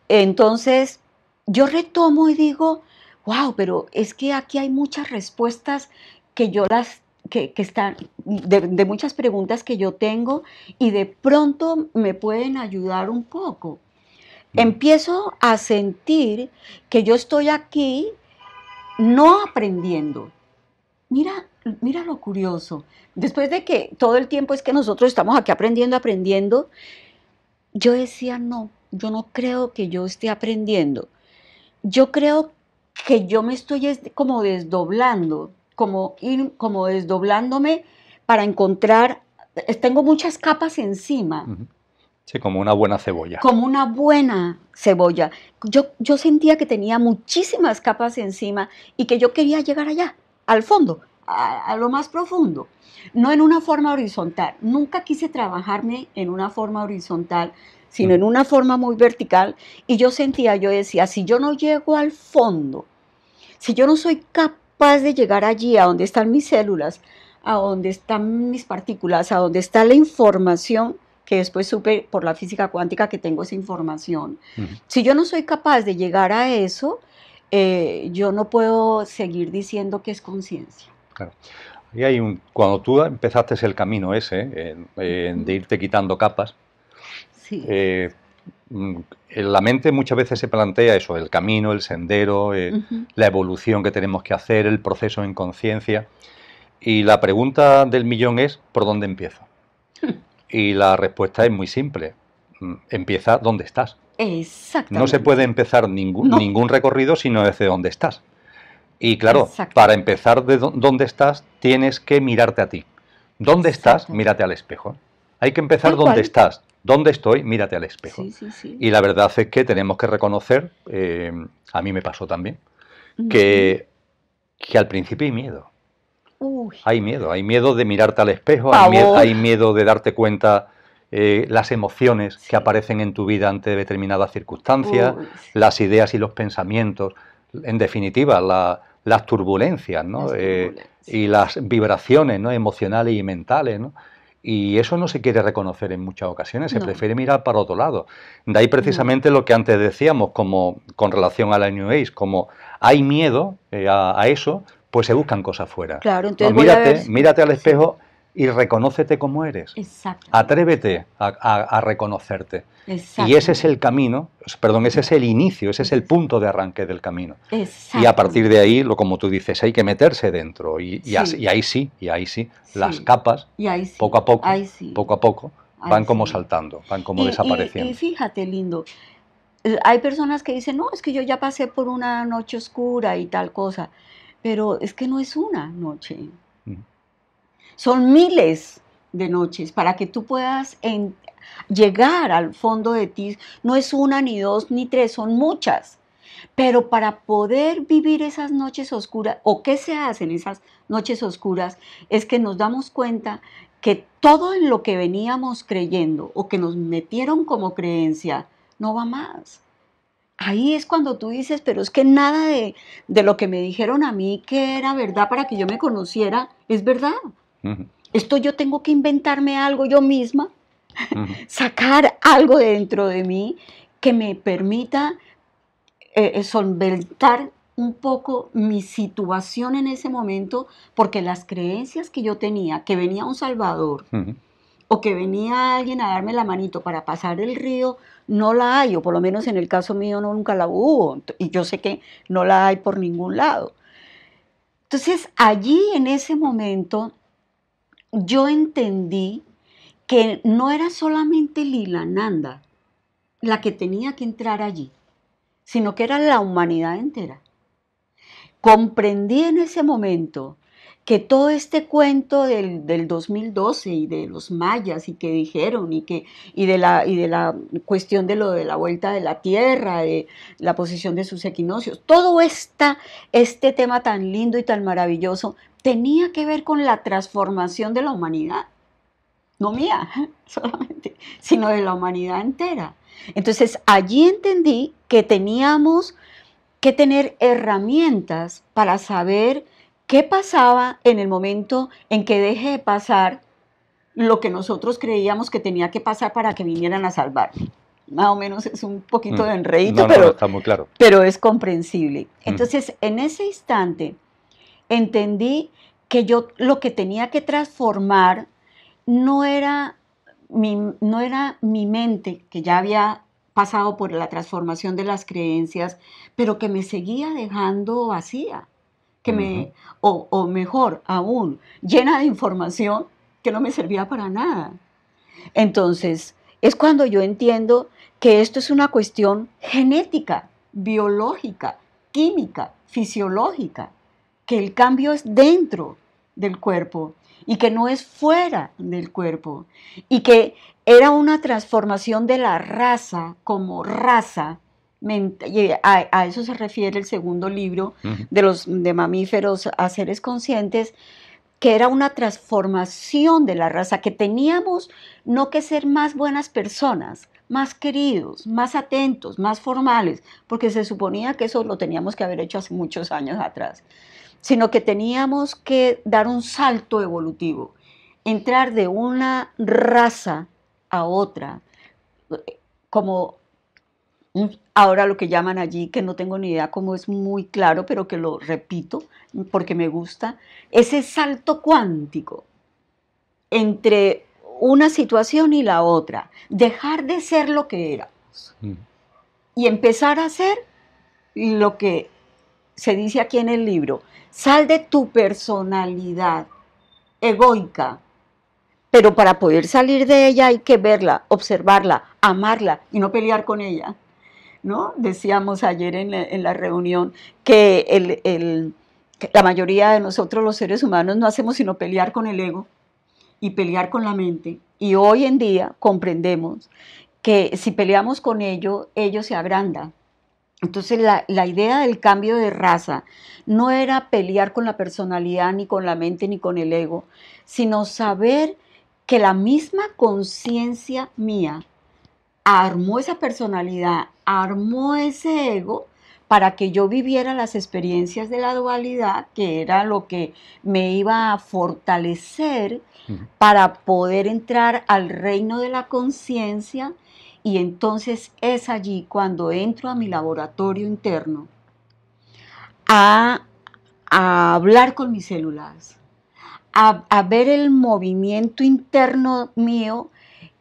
Speaker 2: Entonces, yo retomo y digo, wow, pero es que aquí hay muchas respuestas que están, de muchas preguntas que yo tengo y de pronto me pueden ayudar un poco. Empiezo a sentir que yo estoy aquí no aprendiendo. Mira lo curioso. Después de que todo el tiempo es que nosotros estamos aquí aprendiendo, yo decía, no, yo no creo que yo esté aprendiendo. Yo creo que yo me estoy como desdoblando, como desdoblándome para encontrar, tengo muchas capas encima.
Speaker 1: Sí, como una buena cebolla.
Speaker 2: Como una buena cebolla. Yo sentía que tenía muchísimas capas encima y que yo quería llegar allá, al fondo, a lo más profundo. No en una forma horizontal. Nunca quise trabajarme en una forma horizontal, sino en una forma muy vertical. Y yo decía, si yo no llego al fondo, si yo no soy capaz de llegar allí, a donde están mis células, a donde están mis partículas, a donde está la información, que después supe por la física cuántica que tengo esa información. Si yo no soy capaz de llegar a eso, yo no puedo seguir diciendo que es conciencia.
Speaker 1: Claro. Y cuando tú empezaste el camino ese, de irte quitando capas,
Speaker 2: sí.
Speaker 1: En la mente muchas veces se plantea eso, el camino, el sendero, la evolución que tenemos que hacer, el proceso en conciencia. Y la pregunta del millón es, ¿por dónde empiezo? Y la respuesta es muy simple. Empieza donde estás.
Speaker 2: Exactamente.
Speaker 1: No se puede empezar ningún recorrido sino desde donde estás. Y claro, para empezar de donde estás, tienes que mirarte a ti. ¿Dónde estás? Mírate al espejo. Hay que empezar donde estás. ¿Dónde estoy? Mírate al espejo.
Speaker 2: Sí.
Speaker 1: Y la verdad es que tenemos que reconocer, a mí me pasó también, que al principio hay miedo. Hay miedo de mirarte al espejo, hay miedo de darte cuenta las emociones que aparecen en tu vida ante determinadas circunstancias, las ideas y los pensamientos, en definitiva, las turbulencias, ¿no? Y las vibraciones, ¿no?, emocionales y mentales, ¿no? Y eso no se quiere reconocer en muchas ocasiones, se prefiere mirar para otro lado. De ahí precisamente lo que antes decíamos, como con relación a la New Age, como hay miedo a eso, pues se buscan cosas fuera.
Speaker 2: Claro, entonces
Speaker 1: mírate al espejo y reconócete como eres.
Speaker 2: Exacto.
Speaker 1: Atrévete a reconocerte. Y ese es el camino, ese es el inicio, ese es el punto de arranque del camino. Y a partir de ahí, como tú dices, hay que meterse dentro. Y ahí sí, las capas, poco a poco, van como saltando, van como desapareciendo.
Speaker 2: Y fíjate, lindo, hay personas que dicen, no, es que yo ya pasé por una noche oscura y tal cosa. Pero es que no es una noche. Son miles de noches para que tú puedas llegar al fondo de ti. No es una, ni dos, ni tres, son muchas. Pero para poder vivir esas noches oscuras, o qué se hace en esas noches oscuras, es que nos damos cuenta que todo en lo que veníamos creyendo o que nos metieron como creencia no va más. Ahí es cuando tú dices, pero es que nada de lo que me dijeron a mí que era verdad para que yo me conociera es verdad. Esto yo tengo que inventarme algo yo misma, sacar algo dentro de mí que me permita solventar un poco mi situación en ese momento, porque las creencias que yo tenía, que venía un Salvador, o que venía alguien a darme la manito para pasar el río, no la hay, o por lo menos en el caso mío nunca la hubo, y yo sé que no la hay por ningún lado. Entonces, allí en ese momento, yo entendí que no era solamente Lilananda la que tenía que entrar allí, sino que era la humanidad entera. Comprendí en ese momento que todo este cuento del 2012 y de los mayas y que dijeron y de la cuestión de lo de la vuelta de la Tierra, de la posición de sus equinoccios, todo este tema tan lindo y tan maravilloso tenía que ver con la transformación de la humanidad. No mía solamente, sino de la humanidad entera. Entonces allí entendí que teníamos que tener herramientas para saber qué pasaba en el momento en que deje de pasar lo que nosotros creíamos que tenía que pasar para que vinieran a salvarme. Más o menos es un poquito de enredito,
Speaker 1: no, está muy claro.
Speaker 2: Pero es comprensible. Entonces, en ese instante, entendí que yo lo que tenía que transformar no era mi mente, que ya había pasado por la transformación de las creencias, pero que me seguía dejando vacía, o mejor aún, llena de información que no me servía para nada. Entonces, es cuando yo entiendo que esto es una cuestión genética, biológica, química, fisiológica, que el cambio es dentro del cuerpo y que no es fuera del cuerpo, y que era una transformación de la raza como raza. A eso se refiere el segundo libro de mamíferos a seres conscientes, que era una transformación de la raza, que teníamos no que ser más buenas personas, más queridos, más atentos, más formales, porque se suponía que eso lo teníamos que haber hecho hace muchos años atrás, sino que teníamos que dar un salto evolutivo, entrar de una raza a otra, como ahora lo que llaman allí, que no tengo ni idea cómo es muy claro, pero que lo repito porque me gusta, ese salto cuántico entre una situación y la otra, dejar de ser lo que éramos y empezar a ser lo que se dice aquí en el libro: sal de tu personalidad egoica, pero para poder salir de ella hay que verla, observarla, amarla y no pelear con ella, ¿no? Decíamos ayer en la reunión que la mayoría de nosotros los seres humanos no hacemos sino pelear con el ego y pelear con la mente, y hoy en día comprendemos que si peleamos con ello se agranda. Entonces la idea del cambio de raza no era pelear con la personalidad, ni con la mente, ni con el ego, sino saber que la misma conciencia mía armó esa personalidad, armó ese ego para que yo viviera las experiencias de la dualidad, que era lo que me iba a fortalecer para poder entrar al reino de la conciencia. Y entonces es allí cuando entro a mi laboratorio interno a hablar con mis células, a ver el movimiento interno mío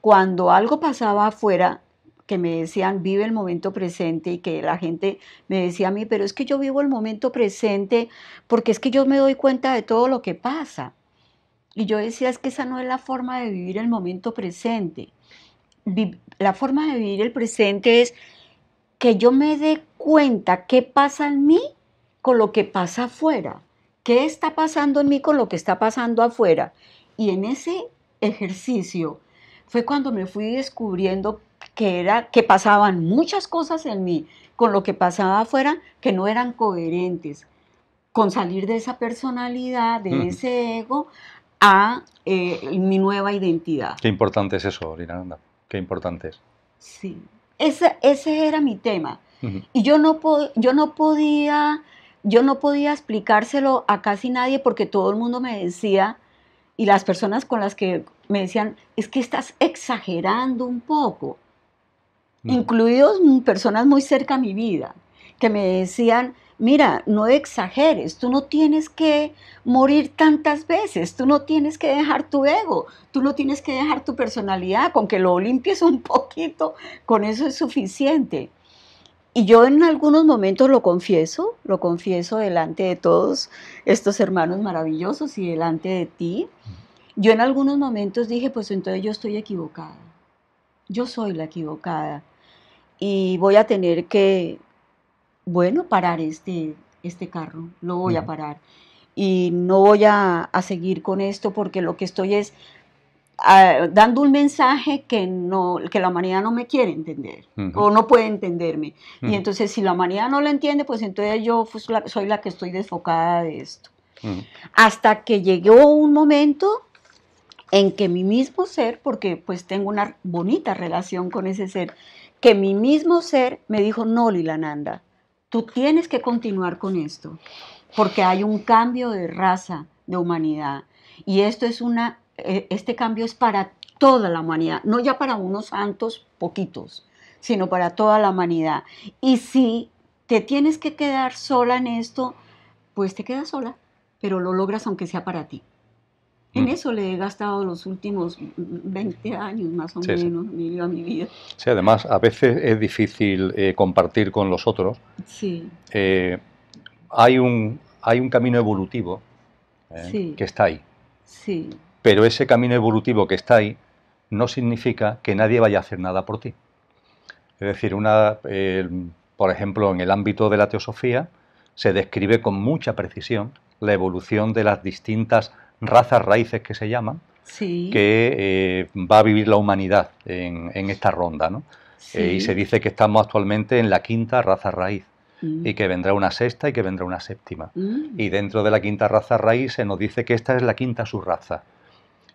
Speaker 2: cuando algo pasaba afuera, que me decían vive el momento presente, y que la gente me decía a mí, pero es que yo vivo el momento presente porque es que yo me doy cuenta de todo lo que pasa. Y yo decía, es que esa no es la forma de vivir el momento presente. La forma de vivir el presente es que yo me dé cuenta qué pasa en mí con lo que pasa afuera, qué está pasando en mí con lo que está pasando afuera. Y en ese ejercicio fue cuando me fui descubriendo que pasaban muchas cosas en mí con lo que pasaba afuera, que no eran coherentes con salir de esa personalidad, de ese ego, a mi nueva identidad.
Speaker 1: Qué importante es eso, Lirananda, qué importante es.
Speaker 2: Sí, ese era mi tema. Y yo no podía explicárselo a casi nadie porque todo el mundo me decía, y las personas con las que me decían, es que estás exagerando un poco. Incluidos personas muy cerca a mi vida, que me decían, mira, no exageres, tú no tienes que morir tantas veces, tú no tienes que dejar tu ego, tú no tienes que dejar tu personalidad, con que lo limpies un poquito, con eso es suficiente. Y yo en algunos momentos lo confieso delante de todos estos hermanos maravillosos y delante de ti. Yo en algunos momentos dije, pues entonces yo estoy equivocada, yo soy la equivocada y voy a tener que, bueno, parar este carro, lo voy a parar. Y no voy a seguir con esto porque lo que estoy es dando un mensaje que la humanidad no me quiere entender o no puede entenderme. Y entonces si la humanidad no lo entiende, pues entonces yo pues, soy la que estoy desfocada de esto. Hasta que llegó un momento en que mi mismo ser, porque pues tengo una bonita relación con ese ser, que mi mismo ser me dijo, no, Lilananda, tú tienes que continuar con esto, porque hay un cambio de raza, de humanidad, y este cambio es para toda la humanidad, no ya para unos santos poquitos, sino para toda la humanidad. Y si te tienes que quedar sola en esto, pues te quedas sola, pero lo logras aunque sea para ti. En eso le he gastado los últimos 20 años más o menos a mi vida.
Speaker 1: Sí, además a veces es difícil compartir con los otros.
Speaker 2: Sí.
Speaker 1: Hay un camino evolutivo que está ahí.
Speaker 2: Sí.
Speaker 1: Pero ese camino evolutivo que está ahí no significa que nadie vaya a hacer nada por ti. Es decir, por ejemplo, en el ámbito de la teosofía se describe con mucha precisión la evolución de las distintas razas raíces que se llaman, que va a vivir la humanidad en esta ronda, ¿no? Y se dice que estamos actualmente en la quinta raza raíz y que vendrá una sexta y que vendrá una séptima. Y dentro de la quinta raza raíz se nos dice que esta es la quinta subraza.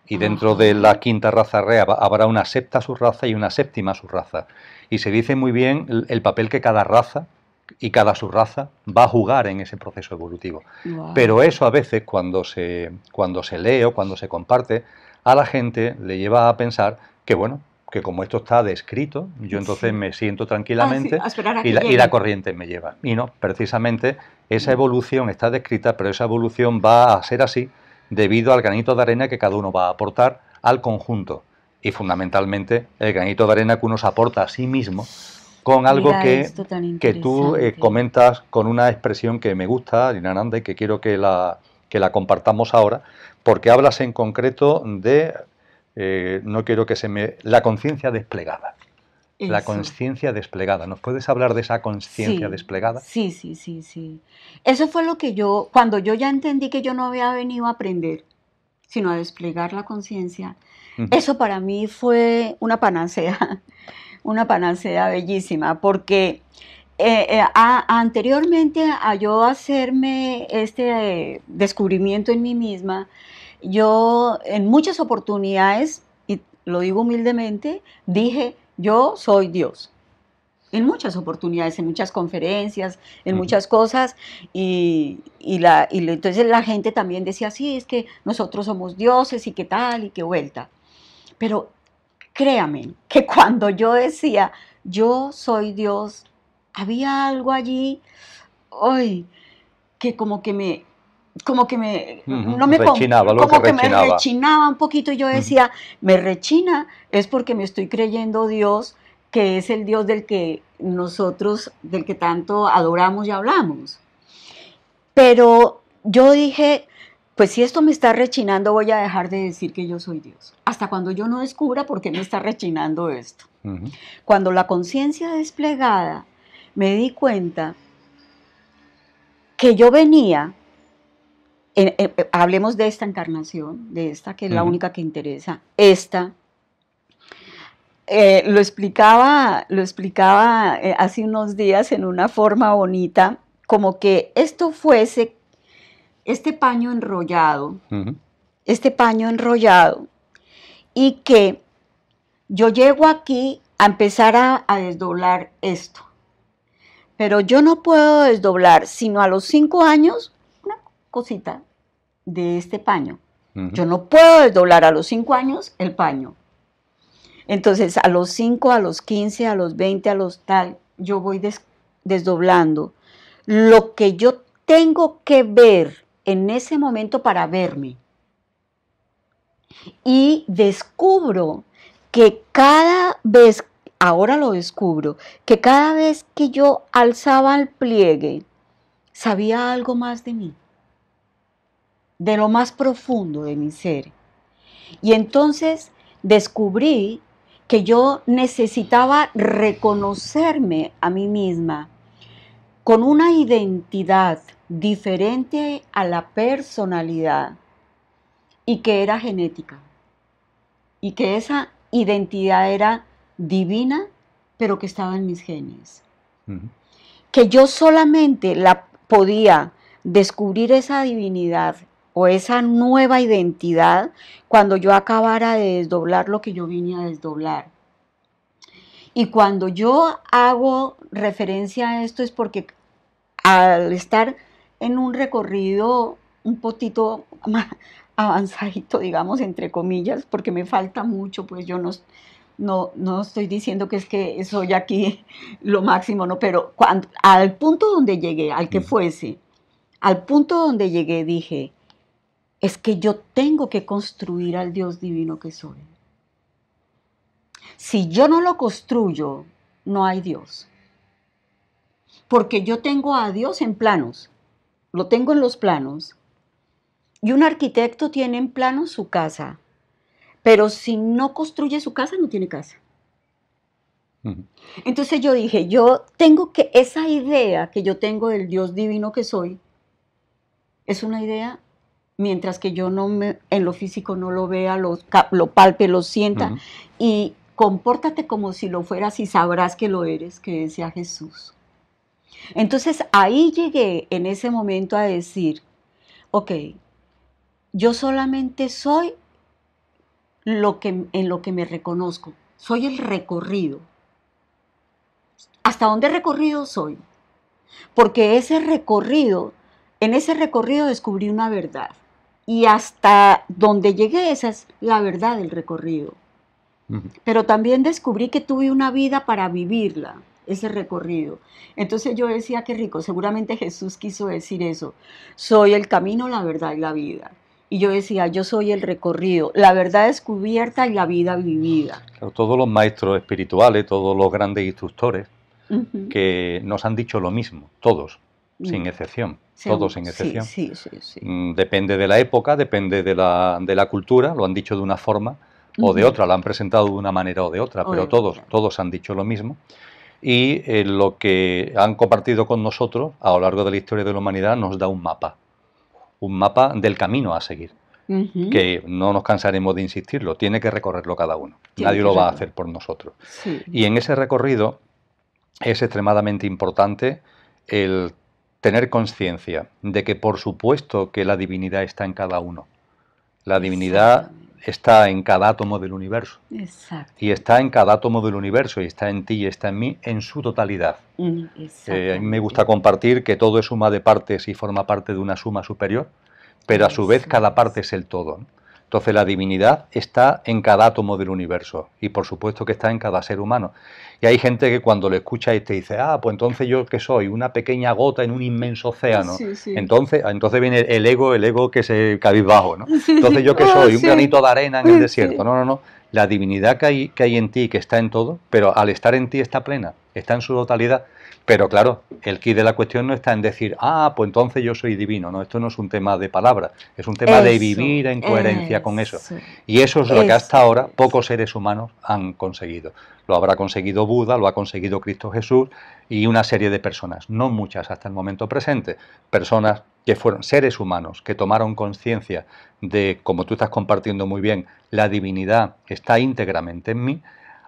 Speaker 1: Y dentro de la quinta raza raíz habrá una sexta subraza y una séptima subraza. Y se dice muy bien el papel que cada raza y cada subraza va a jugar en ese proceso evolutivo. Wow. Pero eso a veces cuando se lee o cuando se comparte, a la gente le lleva a pensar que bueno, que como esto está descrito, yo entonces me siento tranquilamente y la corriente me lleva. Y no, precisamente esa evolución está descrita, pero esa evolución va a ser así debido al granito de arena que cada uno va a aportar al conjunto. Y fundamentalmente el granito de arena que uno se aporta a sí mismo con algo que tú comentas con una expresión que me gusta, Lilananda, y que quiero que la compartamos ahora, porque hablas en concreto de, no quiero que se me... la conciencia desplegada. Eso. La conciencia desplegada. ¿Nos puedes hablar de esa conciencia desplegada?
Speaker 2: Sí. Eso fue lo que cuando yo ya entendí que yo no había venido a aprender, sino a desplegar la conciencia, eso para mí fue una panacea. Una panacea bellísima, porque anteriormente a yo hacerme este descubrimiento en mí misma, yo en muchas oportunidades, y lo digo humildemente, dije, yo soy Dios. En muchas oportunidades, en muchas conferencias, en muchas cosas, y entonces la gente también decía, sí, es que nosotros somos dioses y qué tal y qué vuelta. Pero créame que cuando yo decía, yo soy Dios, había algo allí, ay, que como que me rechinaba un poquito, y yo decía, me rechina, es porque me estoy creyendo Dios, que es el Dios del que tanto adoramos y hablamos. Pero yo dije, pues si esto me está rechinando, voy a dejar de decir que yo soy Dios. Hasta cuando yo no descubra por qué me está rechinando esto. Cuando la conciencia desplegada, me di cuenta que yo venía, hablemos de esta encarnación, de esta que es la única que interesa, lo explicaba hace unos días en una forma bonita, como que esto fuese este paño enrollado, y que yo llego aquí a empezar a desdoblar esto, pero yo no puedo desdoblar sino a los 5 años una cosita de este paño. Yo no puedo desdoblar a los 5 años el paño. Entonces, a los 5, a los 15, a los 20, a los tal, yo voy desdoblando lo que yo tengo que ver en ese momento para verme. Y descubro que cada vez, ahora lo descubro, que cada vez que yo alzaba el pliegue, sabía algo más de mí, de lo más profundo de mi ser. Y entonces descubrí que yo necesitaba reconocerme a mí misma con una identidad diferente a la personalidad y que era genética y que esa identidad era divina pero que estaba en mis genes. Que yo solamente la podía descubrir esa divinidad o esa nueva identidad cuando yo acabara de desdoblar lo que yo vine a desdoblar. Y cuando yo hago referencia a esto es porque al estar en un recorrido un poquito más avanzadito, digamos, entre comillas, porque me falta mucho, pues yo no estoy diciendo que es que soy aquí lo máximo, no, pero al punto donde llegué, al que fuese, al punto donde llegué dije, es que yo tengo que construir al Dios divino que soy. Si yo no lo construyo, no hay Dios. Porque yo tengo a Dios en planos, lo tengo en los planos. Y un arquitecto tiene en planos su casa, pero si no construye su casa, no tiene casa. Entonces yo dije, yo tengo que, esa idea que yo tengo del Dios divino que soy, es una idea. Mientras que yo en lo físico no lo vea, lo palpe, lo sienta, y compórtate como si lo fueras y sabrás que lo eres, que decía Jesús. Entonces ahí llegué en ese momento a decir, ok, yo solamente soy en lo que me reconozco, soy el recorrido. ¿Hasta dónde recorrido soy? Porque en ese recorrido descubrí una verdad. Y hasta donde llegué, esa es la verdad del recorrido. Pero también descubrí que tuve una vida para vivirla, ese recorrido. Entonces yo decía, qué rico, seguramente Jesús quiso decir eso. Soy el camino, la verdad y la vida. Y yo decía, yo soy el recorrido, la verdad descubierta y la vida vivida.
Speaker 1: Claro, todos los maestros espirituales, todos los grandes instructores, que nos han dicho lo mismo, todos. Sin excepción, todos sin excepción.
Speaker 2: Sí.
Speaker 1: Depende de la época, depende de la cultura, lo han dicho de una forma o de otra, lo han presentado de una manera o de otra, pero todos han dicho lo mismo. Y lo que han compartido con nosotros a lo largo de la historia de la humanidad nos da un mapa del camino a seguir, que no nos cansaremos de insistirlo, tiene que recorrerlo cada uno, nadie lo va a hacer por nosotros. Y en ese recorrido es extremadamente importante el tener conciencia de que por supuesto que la divinidad está en cada uno. La divinidad está en cada átomo del universo. Y está en cada átomo del universo, y está en ti y está en mí en su totalidad. A mí me gusta compartir que todo es suma de partes y forma parte de una suma superior, pero a su vez cada parte es el todo. Entonces la divinidad está en cada átomo del universo y por supuesto que está en cada ser humano. Y hay gente que cuando lo escucha y te dice, pues entonces yo ¿qué soy? Una pequeña gota en un inmenso océano. Entonces viene el ego que se cabizbajo, ¿no? Entonces yo ¿qué soy? Un granito de arena en el desierto. No. La divinidad que hay en ti, que está en todo, pero al estar en ti está plena, está en su totalidad. Pero claro, el quid de la cuestión no está en decir, pues entonces yo soy divino. No, esto no es un tema de palabras, es un tema de vivir en coherencia con eso. Y eso es lo que hasta ahora pocos seres humanos han conseguido. Lo habrá conseguido Buda, lo ha conseguido Cristo Jesús y una serie de personas, no muchas hasta el momento presente, personas que fueron seres humanos, que tomaron conciencia de, como tú estás compartiendo muy bien, la divinidad está íntegramente en mí.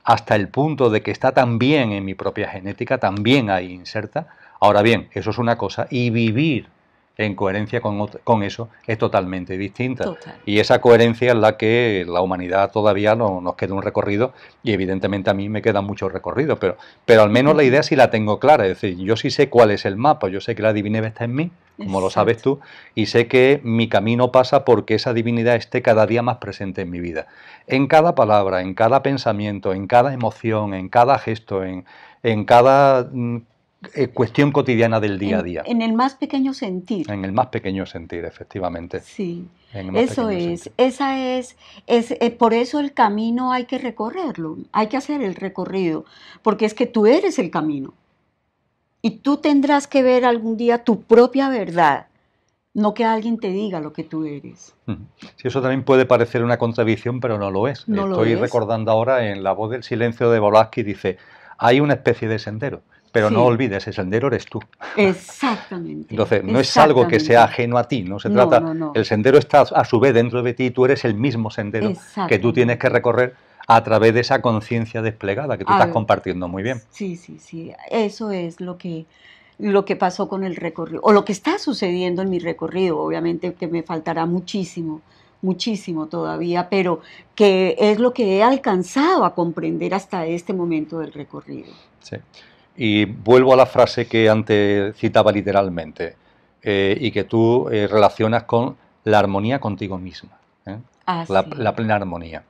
Speaker 1: hasta el punto de que está también en mi propia genética, también ahí inserta. Ahora bien, eso es una cosa, y vivir en coherencia con eso es totalmente distinta.
Speaker 2: Total.
Speaker 1: Y esa coherencia es la que la humanidad todavía nos queda un recorrido, y evidentemente a mí me queda mucho recorrido, pero al menos la idea sí la tengo clara. Es decir, yo sí sé cuál es el mapa, yo sé que la divinidad está en mí, como lo sabes tú, y sé que mi camino pasa porque esa divinidad esté cada día más presente en mi vida. En cada palabra, en cada pensamiento, en cada emoción, en cada gesto, en cada cuestión cotidiana del día a día.
Speaker 2: En el más pequeño sentir.
Speaker 1: En el más pequeño sentir, efectivamente.
Speaker 2: Sí,
Speaker 1: En el más
Speaker 2: eso
Speaker 1: pequeño
Speaker 2: es,
Speaker 1: sentir.
Speaker 2: esa es, por eso el camino hay que recorrerlo, hay que hacer el recorrido, porque es que tú eres el camino. Y tú tendrás que ver algún día tu propia verdad, no que alguien te diga lo que tú eres.
Speaker 1: Sí, eso también puede parecer una contradicción, pero no lo es.
Speaker 2: No lo
Speaker 1: Estoy
Speaker 2: es.
Speaker 1: recordando ahora en La voz del silencio de Bolaski, dice, hay una especie de sendero, pero
Speaker 2: Sí.
Speaker 1: no olvides, el sendero eres tú.
Speaker 2: Exactamente.
Speaker 1: Entonces, no es algo que sea ajeno a ti, no se trata,
Speaker 2: no.
Speaker 1: el sendero está a su vez dentro de ti, tú eres el mismo sendero que tú tienes que recorrer a través de esa conciencia desplegada que tú estás compartiendo muy bien.
Speaker 2: Sí, eso es lo que pasó con el recorrido, o lo que está sucediendo en mi recorrido. Obviamente que me faltará muchísimo todavía, pero que es lo que he alcanzado a comprender hasta este momento del recorrido.
Speaker 1: Sí. Y vuelvo a la frase que antes citaba literalmente, y que tú relacionas con la armonía contigo misma, la plena armonía.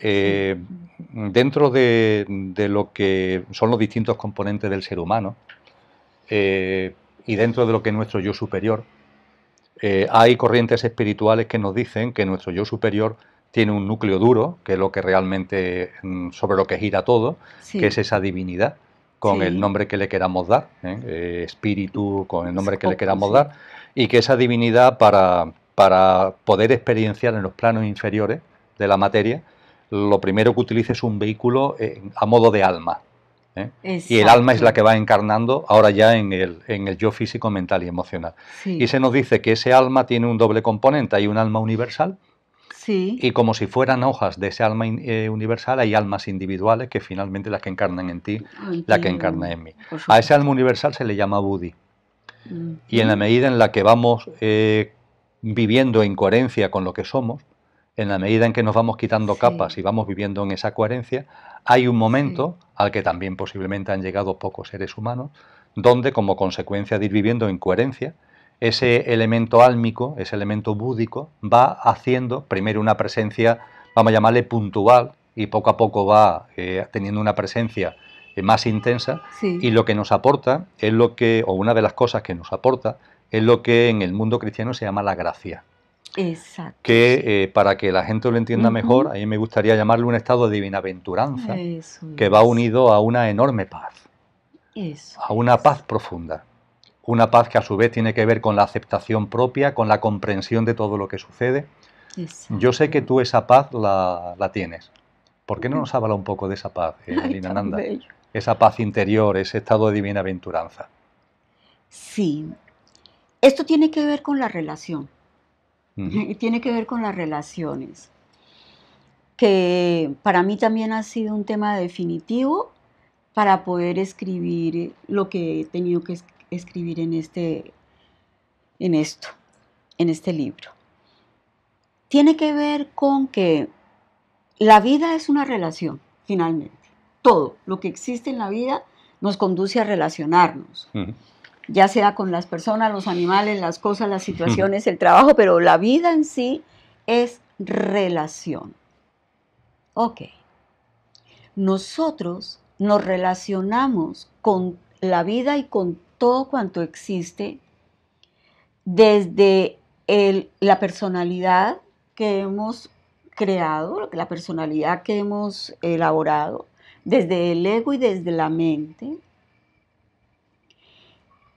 Speaker 1: Dentro de lo que son los distintos componentes del ser humano, y dentro de lo que es nuestro yo superior, hay corrientes espirituales que nos dicen que nuestro yo superior tiene un núcleo duro, que es lo que realmente sobre lo que gira todo, que es esa divinidad, con el nombre que le queramos dar, espíritu, con el nombre que le queramos dar, y que esa divinidad para poder experienciar en los planos inferiores de la materia, lo primero que utiliza es un vehículo a modo de alma. Y el alma es la que va encarnando ahora ya en el yo físico, mental y emocional. Y se nos dice que ese alma tiene un doble componente, hay un alma universal, y como si fueran hojas de ese alma universal hay almas individuales que finalmente las que encarnan en ti, la que encarna en mí. A ese alma universal se le llama Buddhi. Y en la medida en la que vamos viviendo en coherencia con lo que somos, en la medida en que nos vamos quitando capas y vamos viviendo en esa coherencia, hay un momento al que también posiblemente han llegado pocos seres humanos, donde como consecuencia de ir viviendo en coherencia, ese elemento álmico, ese elemento búdico, va haciendo primero una presencia, vamos a llamarle puntual, y poco a poco va teniendo una presencia más intensa, y lo que nos aporta es lo que, o una de las cosas que nos aporta, es lo que en el mundo cristiano se llama la gracia.
Speaker 2: Exacto.
Speaker 1: Que para que la gente lo entienda mejor, a mí me gustaría llamarle un estado de bienaventuranza que va unido a una enorme paz, a una paz profunda, una paz que a su vez tiene que ver con la aceptación propia, con la comprensión de todo lo que sucede. Exacto. Yo sé que tú esa paz la tienes. ¿Por qué no nos habla un poco de esa paz, Linananda? Esa paz interior, ese estado de bienaventuranza.
Speaker 2: Sí, esto tiene que ver con la relación. Tiene que ver con las relaciones, que para mí también ha sido un tema definitivo para poder escribir lo que he tenido que escribir en este libro. Tiene que ver con que la vida es una relación, finalmente. Todo lo que existe en la vida nos conduce a relacionarnos. Ya sea con las personas, los animales, las cosas, las situaciones, el trabajo, pero la vida en sí es relación. Ok. Nosotros nos relacionamos con la vida y con todo cuanto existe desde la personalidad que hemos creado, la personalidad que hemos elaborado, desde el ego y desde la mente.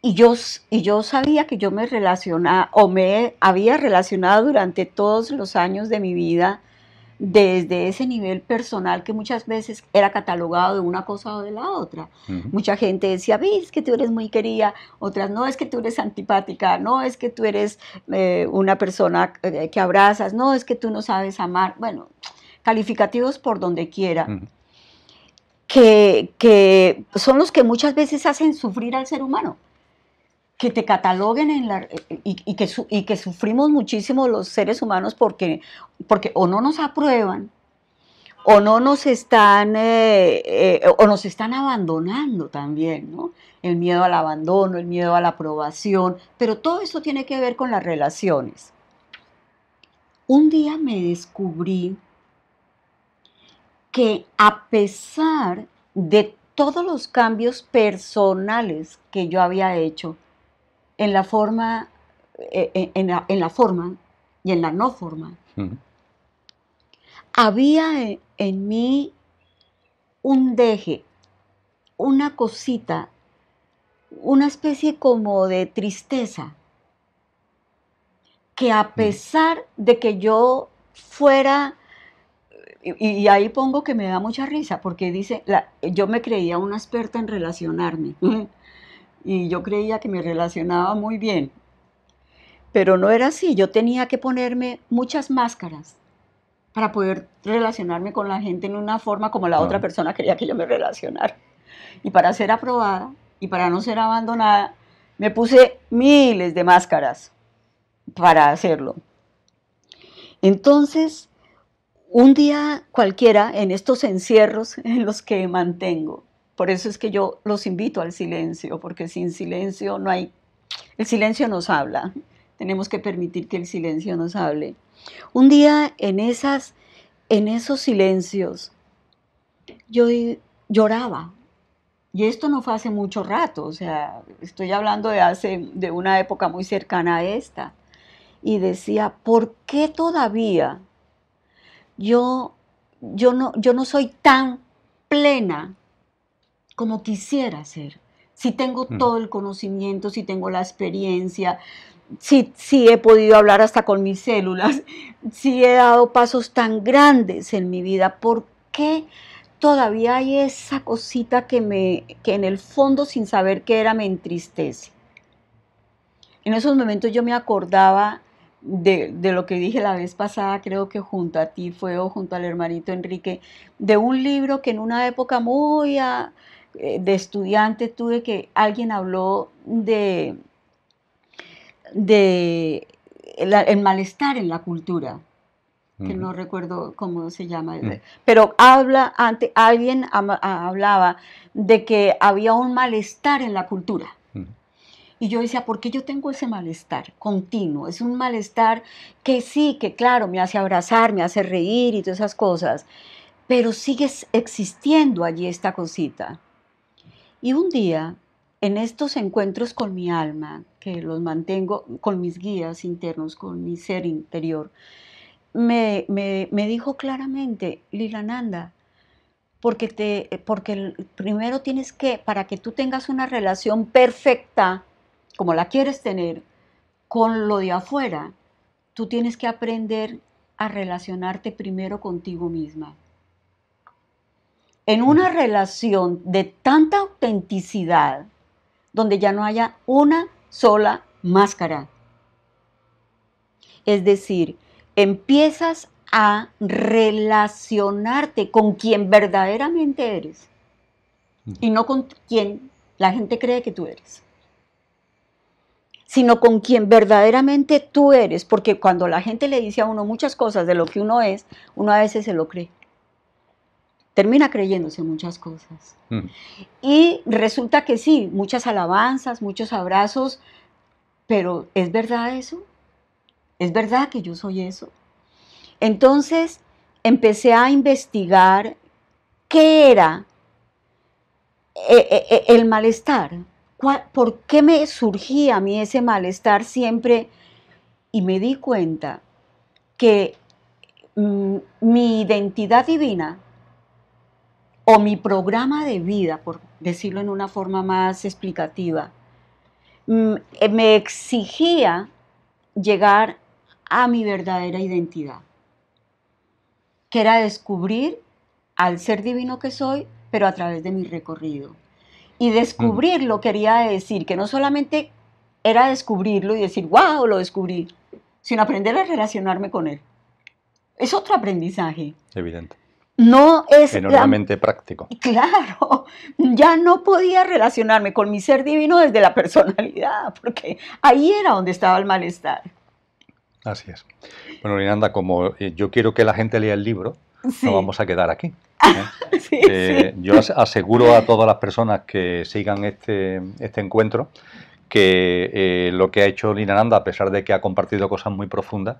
Speaker 2: Y yo sabía que yo me relacionaba, o me había relacionado durante todos los años de mi vida desde ese nivel personal que muchas veces era catalogado de una cosa o de la otra. Mucha gente decía, es que tú eres muy querida, otras, no, es que tú eres antipática, no, es que tú eres una persona que abrazas, no, es que tú no sabes amar, bueno, calificativos por donde quiera. que son los que muchas veces hacen sufrir al ser humano, que te cataloguen y que sufrimos muchísimo los seres humanos porque o no nos aprueban, o no nos están, o nos están abandonando también, ¿no? El miedo al abandono, el miedo a la aprobación, pero todo esto tiene que ver con las relaciones. Un día me descubrí que a pesar de todos los cambios personales que yo había hecho en la forma, en la forma y en la no forma, había en mí un deje, una cosita, una especie como de tristeza, que a pesar de que yo fuera, y ahí pongo que me da mucha risa, porque dice, yo me creía una experta en relacionarme, y yo creía que me relacionaba muy bien, pero no era así, yo tenía que ponerme muchas máscaras para poder relacionarme con la gente en una forma como la otra persona quería que yo me relacionara. Y para ser aprobada y para no ser abandonada, me puse miles de máscaras para hacerlo. Entonces, un día cualquiera en estos encierros en los que mantengo, por eso es que yo los invito al silencio, porque sin silencio no hay, el silencio nos habla, tenemos que permitir que el silencio nos hable. Un día en esos silencios yo lloraba, y esto no fue hace mucho rato, o sea, estoy hablando de una época muy cercana a esta, y decía, ¿por qué todavía yo no soy tan plena como quisiera ser? Si tengo todo el conocimiento, si tengo la experiencia, si he podido hablar hasta con mis células, si he dado pasos tan grandes en mi vida, ¿por qué todavía hay esa cosita que en el fondo, sin saber qué era, me entristece? En esos momentos yo me acordaba de lo que dije la vez pasada, creo que junto a ti fue, o junto al hermanito Enrique, de un libro que en una época muy de estudiante tuve, que alguien habló de el malestar en la cultura, que no recuerdo cómo se llama, pero alguien hablaba de que había un malestar en la cultura. Y yo decía, ¿por qué yo tengo ese malestar continuo? Es un malestar que sí, que claro, me hace abrazar, me hace reír y todas esas cosas, pero sigue existiendo allí esta cosita. Y un día, en estos encuentros con mi alma, que los mantengo con mis guías internos, con mi ser interior, me dijo claramente, Lilananda, porque primero tienes que, para que tú tengas una relación perfecta, como la quieres tener, con lo de afuera, tú tienes que aprender a relacionarte primero contigo misma. En una relación de tanta autenticidad, donde ya no haya una sola máscara. Es decir, empiezas a relacionarte con quien verdaderamente eres y no con quien la gente cree que tú eres, sino con quien verdaderamente tú eres, porque cuando la gente le dice a uno muchas cosas de lo que uno es, uno a veces se lo cree. Termina creyéndose muchas cosas. Y resulta que sí, muchas alabanzas, muchos abrazos, pero ¿es verdad eso? ¿Es verdad que yo soy eso? Entonces empecé a investigar qué era el malestar. ¿Por qué me surgía a mí ese malestar siempre? Y me di cuenta que mi identidad divina, o mi programa de vida, por decirlo en una forma más explicativa, me exigía llegar a mi verdadera identidad, que era descubrir al ser divino que soy, pero a través de mi recorrido. Y descubrirlo quería decir que no solamente era descubrirlo y decir, wow, lo descubrí, sino aprender a relacionarme con él. Es otro aprendizaje.
Speaker 1: Evidente.
Speaker 2: no es
Speaker 1: enormemente práctico.
Speaker 2: Claro, ya no podía relacionarme con mi ser divino desde la personalidad, porque ahí era donde estaba el malestar.
Speaker 1: Así es. Bueno, Linanda, como yo quiero que la gente lea el libro,
Speaker 2: Sí.
Speaker 1: nos vamos a quedar aquí.
Speaker 2: Sí, sí.
Speaker 1: Yo aseguro a todas las personas que sigan este encuentro que lo que ha hecho Linananda, a pesar de que ha compartido cosas muy profundas,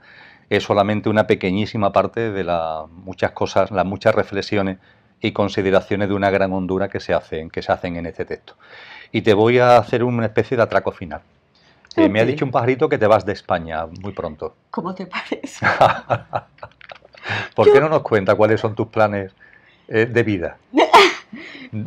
Speaker 1: es solamente una pequeñísima parte de las muchas cosas, las muchas reflexiones y consideraciones de una gran hondura que se hacen en este texto. Y te voy a hacer una especie de atraco final.
Speaker 2: Okay.
Speaker 1: Me ha dicho un pajarito que te vas de España muy pronto.
Speaker 2: ¿Cómo te parece?
Speaker 1: ¿Por qué no nos cuenta cuáles son tus planes de vida?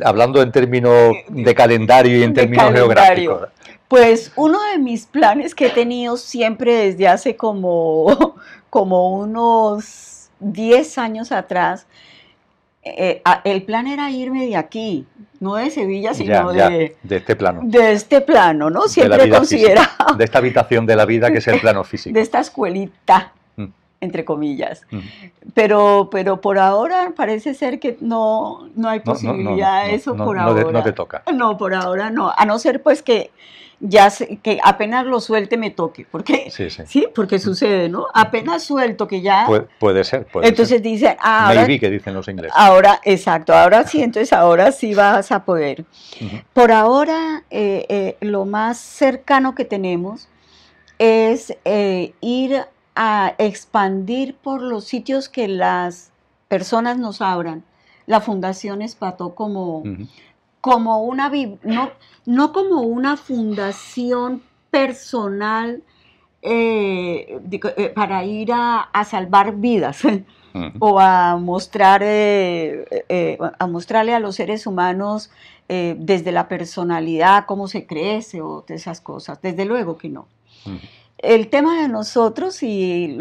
Speaker 1: Hablando en términos de calendario y en términos geográficos.
Speaker 2: Pues uno de mis planes que he tenido siempre desde hace como unos 10 años atrás, el plan era irme de aquí, no de Sevilla, sino de
Speaker 1: este plano.
Speaker 2: De este plano, ¿no? Siempre he considerado.
Speaker 1: De esta habitación de la vida que es el plano físico.
Speaker 2: De esta escuelita, entre comillas. Pero por ahora parece ser que no hay posibilidad de eso por ahora.
Speaker 1: No te toca.
Speaker 2: No, por ahora no. A no ser pues que que apenas lo suelte me toque, porque sí, porque sucede, ¿no? Apenas suelto que ya
Speaker 1: puede ser.
Speaker 2: Entonces dicen, ahora,
Speaker 1: maybe, que dicen los ingleses.
Speaker 2: Ahora, exacto, ahora sí, entonces ahora sí vas a poder. Por ahora, lo más cercano que tenemos es ir a expandir por los sitios que las personas nos abran. La Fundación Espató como una, no como una fundación personal para ir a salvar vidas o a mostrarle a los seres humanos desde la personalidad cómo se crece o de esas cosas. Desde luego que no. El tema de nosotros, si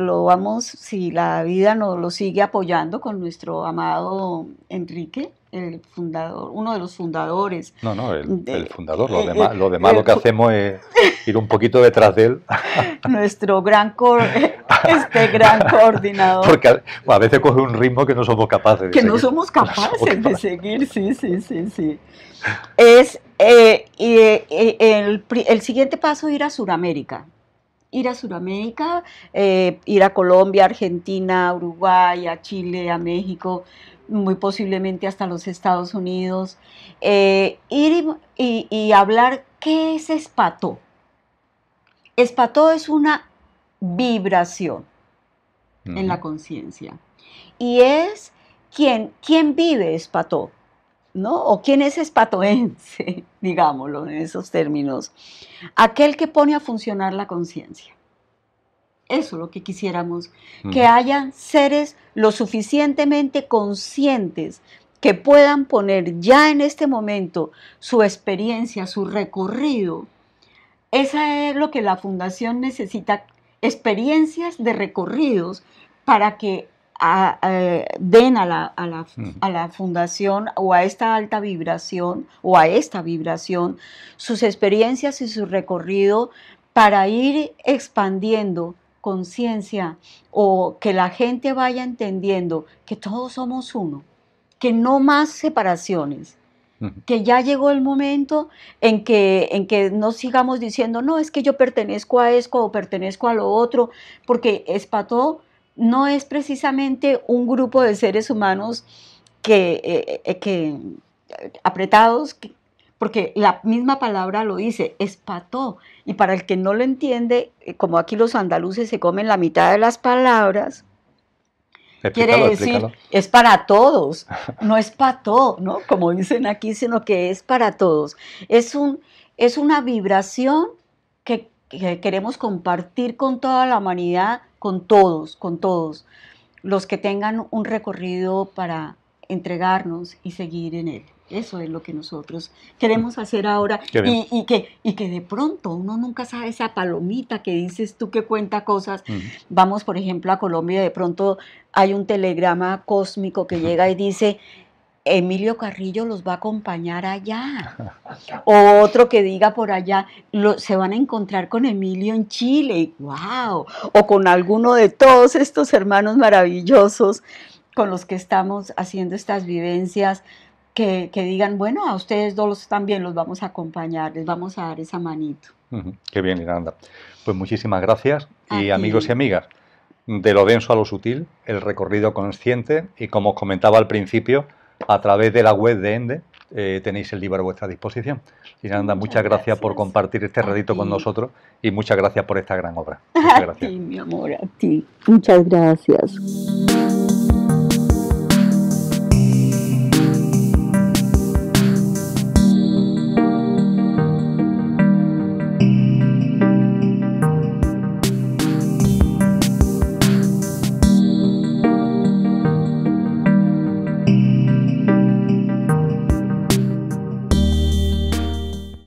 Speaker 2: la vida nos lo sigue apoyando con nuestro amado Enrique, el fundador, uno de los fundadores.
Speaker 1: El fundador, lo demás lo que hacemos es ir un poquito detrás de él.
Speaker 2: Nuestro gran coordinador.
Speaker 1: Porque a veces coge un ritmo que no somos capaces de seguir.
Speaker 2: No somos capaces de seguir, sí. El siguiente paso es ir a Sudamérica. Ir a Colombia, Argentina, Uruguay, a Chile, a México, muy posiblemente hasta los Estados Unidos, ir y hablar qué es Espató. Espató es una vibración en la conciencia y es quién vive Espató, ¿no? O quién es espatoense, digámoslo en esos términos. Aquel que pone a funcionar la conciencia. Eso es lo que quisiéramos, que hayan seres lo suficientemente conscientes que puedan poner ya en este momento su experiencia, su recorrido. Esa es lo que la Fundación necesita, experiencias de recorridos para que den a la Fundación o a esta alta vibración o a esta vibración sus experiencias y su recorrido para ir expandiendo conciencia o que la gente vaya entendiendo que todos somos uno, que no más separaciones, que ya llegó el momento en que no sigamos diciendo, no, es que yo pertenezco a esto o pertenezco a lo otro, porque Espató no es precisamente un grupo de seres humanos que apretados, porque la misma palabra lo dice, Espató, y para el que no lo entiende, como aquí los andaluces se comen la mitad de las palabras, quiere decir, es para todos, no es pató, ¿no? Como dicen aquí, sino que es para todos. Es una vibración que queremos compartir con toda la humanidad, con todos, los que tengan un recorrido para entregarnos y seguir en él. Eso es lo que nosotros queremos hacer ahora y que de pronto uno nunca sabe esa palomita que dices tú que cuenta cosas. Vamos, por ejemplo, a Colombia y de pronto hay un telegrama cósmico que llega y dice, Emilio Carrillo los va a acompañar allá. O otro que diga por allá, se van a encontrar con Emilio en Chile. ¡Wow! O con alguno de todos estos hermanos maravillosos con los que estamos haciendo estas vivencias, que digan, bueno, a ustedes dos también los vamos a acompañar, les vamos a dar esa manito.
Speaker 1: Qué bien, Yolanda. Pues muchísimas gracias. Y
Speaker 2: A
Speaker 1: amigos
Speaker 2: ti.
Speaker 1: y amigas, de lo denso a lo sutil, el recorrido consciente, y como os comentaba al principio, a través de la web de ENDE tenéis el libro a vuestra disposición. Yolanda, muchas gracias por compartir este ratito con nosotros y muchas gracias por esta gran obra. Muchas gracias.
Speaker 2: A ti, mi amor, a ti. Muchas gracias.